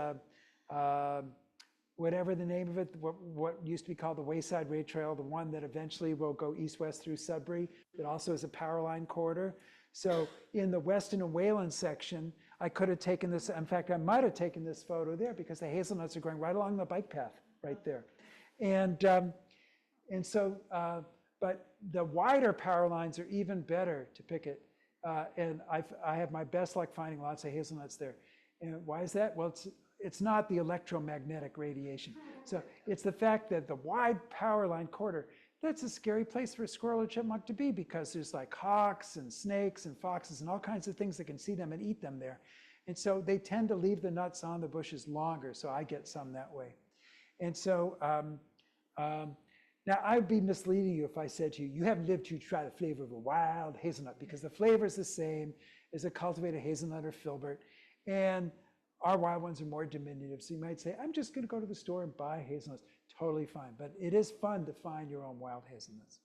whatever the name of it, what used to be called the Wayside Rail Trail, the one that eventually will go east-west through Sudbury, that also is a power line corridor. So in the Weston and Wayland section, I could have taken this, in fact, I might have taken this photo there, because the hazelnuts are going right along the bike path right there. And so, but the wider power lines are even better to pick it. And I have my best luck finding lots of hazelnuts there. And why is that? Well, it's not the electromagnetic radiation. So it's the fact that the wide power line corridor, that's a scary place for a squirrel or chipmunk to be, because there's like hawks and snakes and foxes and all kinds of things that can see them and eat them there. And so they tend to leave the nuts on the bushes longer. So I get some that way. And so, now, I'd be misleading you if I said to you, you haven't lived to try the flavor of a wild hazelnut, because the flavor is the same as a cultivated hazelnut or filbert. And our wild ones are more diminutive. So you might say, I'm just going to go to the store and buy hazelnuts. Totally fine. But it is fun to find your own wild hazelnuts.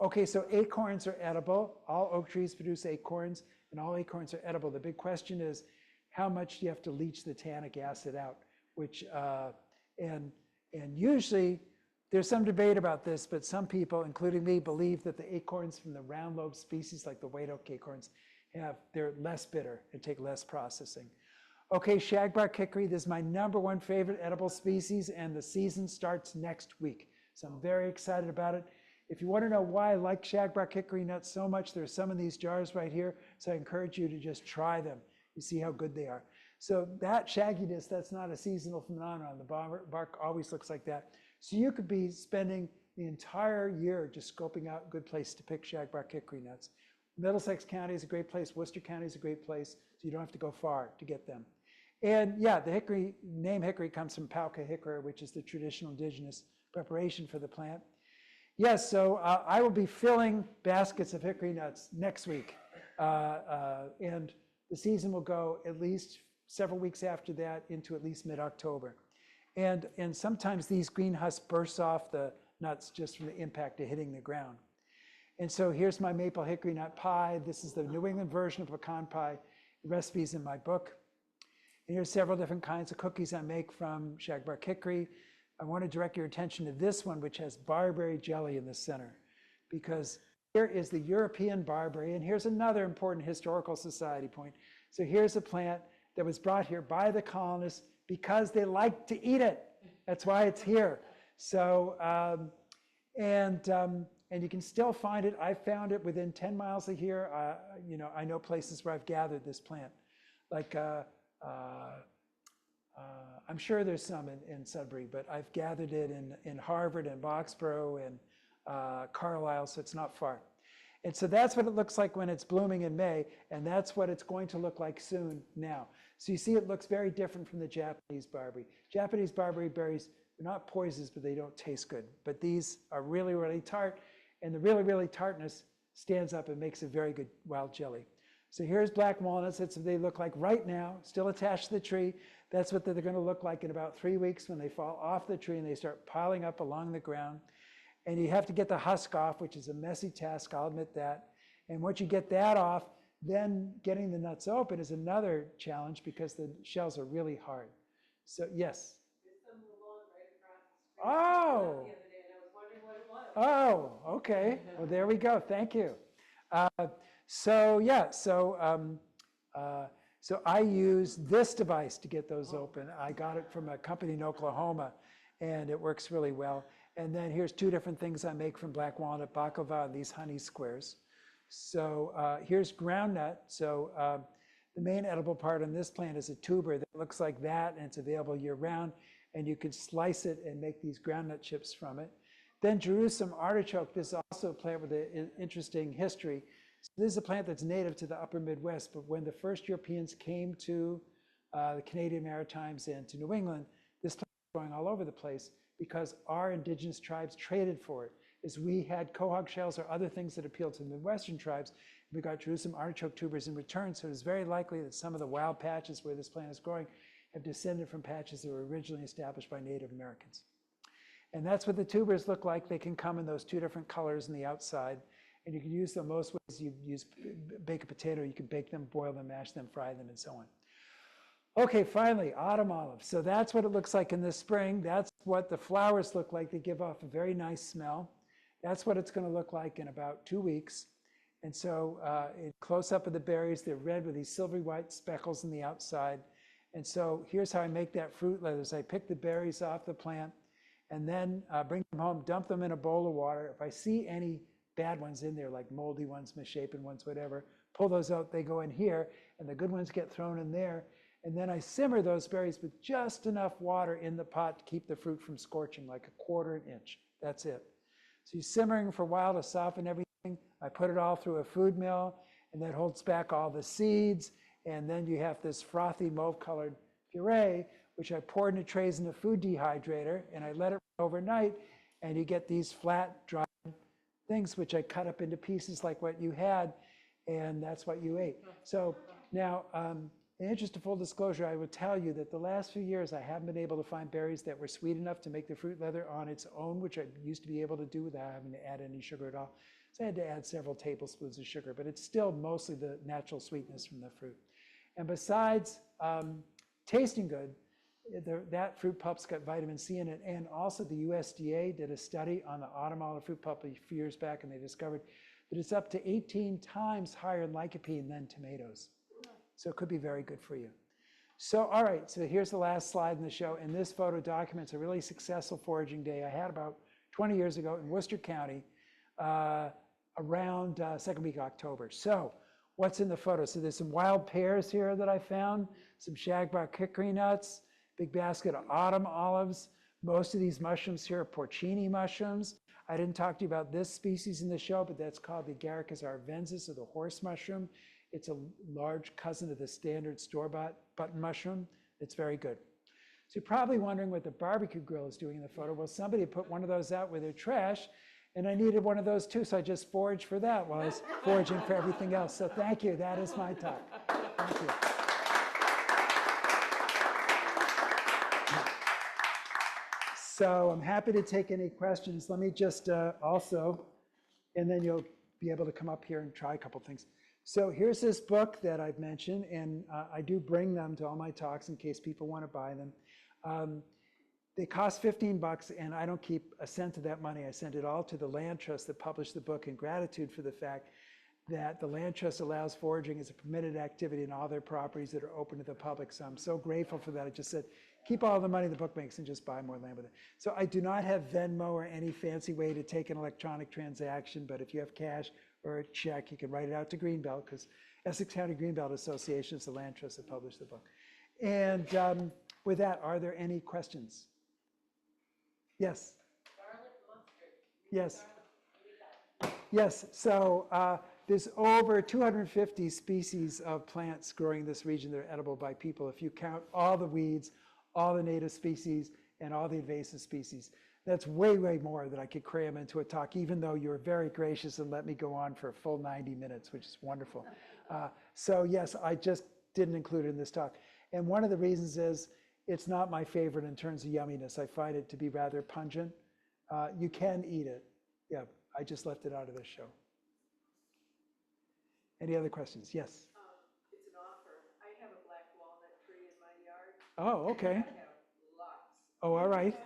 Okay, so acorns are edible. All oak trees produce acorns, and all acorns are edible. The big question is, how much do you have to leach the tannic acid out? Which, and usually, there's some debate about this, but some people, including me, believe that the acorns from the round lobe species, like the white oak acorns, they're less bitter and take less processing. Okay, shagbark hickory, this is my #1 favorite edible species, and the season starts next week. So I'm very excited about it. If you want to know why I like shagbark hickory nuts so much, there's some in these jars right here. So I encourage you to just try them. You see how good they are. So that shagginess, that's not a seasonal phenomenon. The bark always looks like that. So you could be spending the entire year just scoping out a good place to pick shagbark hickory nuts. Middlesex County is a great place. Worcester County is a great place. So you don't have to go far to get them. And yeah, the name hickory comes from Pauca hickory, which is the traditional indigenous preparation for the plant. Yes, so I will be filling baskets of hickory nuts next week. And the season will go at least several weeks after that into at least mid-October. And sometimes these green husks burst off the nuts just from the impact of hitting the ground. And so here's my maple hickory nut pie. This is the New England version of pecan pie. The recipe's in my book. And here's several different kinds of cookies I make from shagbark hickory. I want to direct your attention to this one, which has barberry jelly in the center, because here is the European barberry. And here's another important historical society point. So here's a plant that was brought here by the colonists because they like to eat it. That's why it's here. So, and you can still find it. I found it within 10 miles of here. I know places where I've gathered this plant. Like, I'm sure there's some in Sudbury, but I've gathered it in Harvard and Boxborough and Carlisle, so it's not far. And so that's what it looks like when it's blooming in May, and that's what it's going to look like soon now. So you see it looks very different from the Japanese barberry. Japanese barberry berries They're not poisons, but they don't taste good. But these are really, really tart, and the really, really tartness stands up and makes a very good wild jelly. So here's black walnuts. That's what they look like right now, still attached to the tree. That's what they're going to look like in about 3 weeks when they fall off the tree and they start piling up along the ground. And you have to get the husk off, which is a messy task, I'll admit that. And once you get that off, then getting the nuts open is another challenge because the shells are really hard. So, yes? Oh! Oh, okay. Well, there we go. Thank you. So I use this device to get those open. I got it from a company in Oklahoma, and it works really well. And then here's 2 different things I make from black walnut baklava and these honey squares. So here's groundnut. So the main edible part on this plant is a tuber that looks like that, and it's available year-round. And you can slice it and make these groundnut chips from it. Then Jerusalem artichoke. This is also a plant with an interesting history. So this is a plant that's native to the upper Midwest, but when the first Europeans came to the Canadian Maritimes and to New England, this plant was growing all over the place because our indigenous tribes traded for it. As we had quahog shells or other things that appealed to the Midwestern tribes, we got Jerusalem artichoke tubers in return, so it's very likely that some of the wild patches where this plant is growing have descended from patches that were originally established by Native Americans. And that's what the tubers look like. They can come in those 2 different colors on the outside. And you can use them most ways. You use bake a potato, you can bake them, boil them, mash them, fry them, and so on. Okay, finally, autumn olives. So that's what it looks like in the spring. That's what the flowers look like. They give off a very nice smell. That's what it's going to look like in about 2 weeks. And so close up of the berries, they're red with these silvery white speckles on the outside. And so here's how I make that fruit leathers. I pick the berries off the plant and then bring them home, dump them in a bowl of water. If I see any bad ones in there, like moldy ones, misshapen ones, whatever, pull those out, they go in here, and the good ones get thrown in there. And then I simmer those berries with just enough water in the pot to keep the fruit from scorching, like 1/4 inch. That's it. So you're simmering for a while to soften everything. I put it all through a food mill, and that holds back all the seeds. And then you have this frothy mauve-colored puree, which I pour into trays in a food dehydrator, and I let it overnight, and you get these flat, dry things, which I cut up into pieces like what you had, and that's what you ate. So now, in the interest of full disclosure, I would tell you that the last few years, I haven't been able to find berries that were sweet enough to make the fruit leather on its own, which I used to be able to do without having to add any sugar at all. So I had to add several tablespoons of sugar, but it's still mostly the natural sweetness from the fruit. And besides tasting good, that fruit pulp's got vitamin C in it. And also the USDA did a study on the autumn olive fruit pulp a few years back, and they discovered that it's up to 18 times higher in lycopene than tomatoes. So it could be very good for you. So, all right, so here's the last slide in the show. And this photo documents a really successful foraging day I had about 20 years ago in Worcester County around second week of October. So what's in the photo? So there's some wild pears here that I found, some shagbark hickory nuts, big basket of autumn olives. Most of these mushrooms here are porcini mushrooms. I didn't talk to you about this species in the show, but that's called the Agaricus arvensis, or the horse mushroom. It's a large cousin of the standard store-bought button mushroom. It's very good. So you're probably wondering what the barbecue grill is doing in the photo. Well, somebody put one of those out with their trash, and I needed one of those too, so I just foraged for that while I was foraging for everything else. So thank you. That is my talk. Thank you. So I'm happy to take any questions. Let me just also, and then you'll be able to come up here and try a couple things. So here's this book that I've mentioned, and I do bring them to all my talks in case people want to buy them. They cost $15, and I don't keep a cent of that money. I send it all to the land trust that published the book in gratitude for the fact that the land trust allows foraging as a permitted activity in all their properties that are open to the public. So I'm so grateful for that. I just said, keep all the money the book makes and just buy more land with it. So I do not have Venmo or any fancy way to take an electronic transaction, but if you have cash or a check, you can write it out to Greenbelt, because Essex County Greenbelt Association is the land trust that published the book. And with that, are there any questions? Yes. Garlic mustard. Yes. Yes. So there's over 250 species of plants growing in this region that are edible by people. If you count all the weeds, all the native species, and all the invasive species. That's way, way more than I could cram into a talk, even though you were very gracious and let me go on for a full 90 minutes, which is wonderful. So yes, I just didn't include it in this talk. And one of the reasons is it's not my favorite in terms of yumminess. I find it to be rather pungent. You can eat it. Yeah, I just left it out of this show. Any other questions? Yes. It's an offer. I have a black walnut tree in my yard. Oh, okay. I have lots. Oh, all right.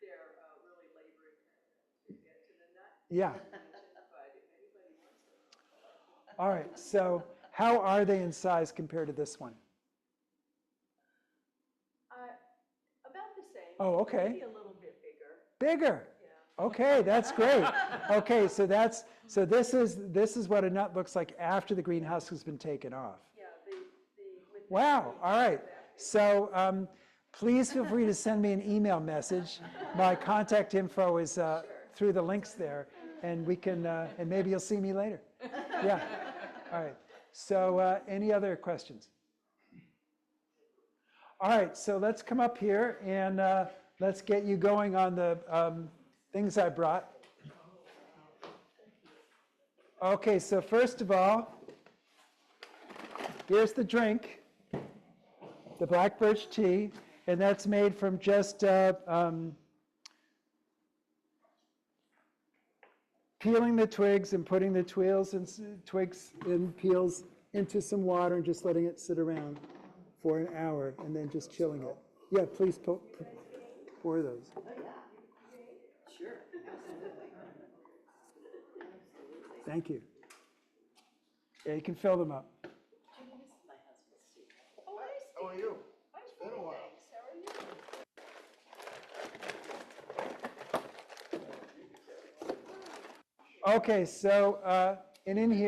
They're really labor intensive to get to the nut. Yeah. But if anybody wants them. All right. So how are they in size compared to this one? About the same. Oh, okay. Maybe a little bit bigger. Bigger. Yeah. Okay, that's great. Okay, so this is what a nut looks like after the green husk has been taken off. Yeah, with the Wow. All right. So please feel free to send me an email message. My contact info is through the links there, and we can and maybe you'll see me later. Yeah. All right. So any other questions? All right. So let's come up here and let's get you going on the things I brought. Okay. So first of all, here's the drink. The black birch tea, and that's made from just peeling the twigs and putting the twigs and peels into some water and just letting it sit around for an hour and then just chilling it. Yeah, please pour those. Sure, absolutely. Thank you. Yeah, you can fill them up. My husband's tea. Oh, hi, Steve. How are you? I'm It's been a while. Thanks. How are you? Okay, so and in here.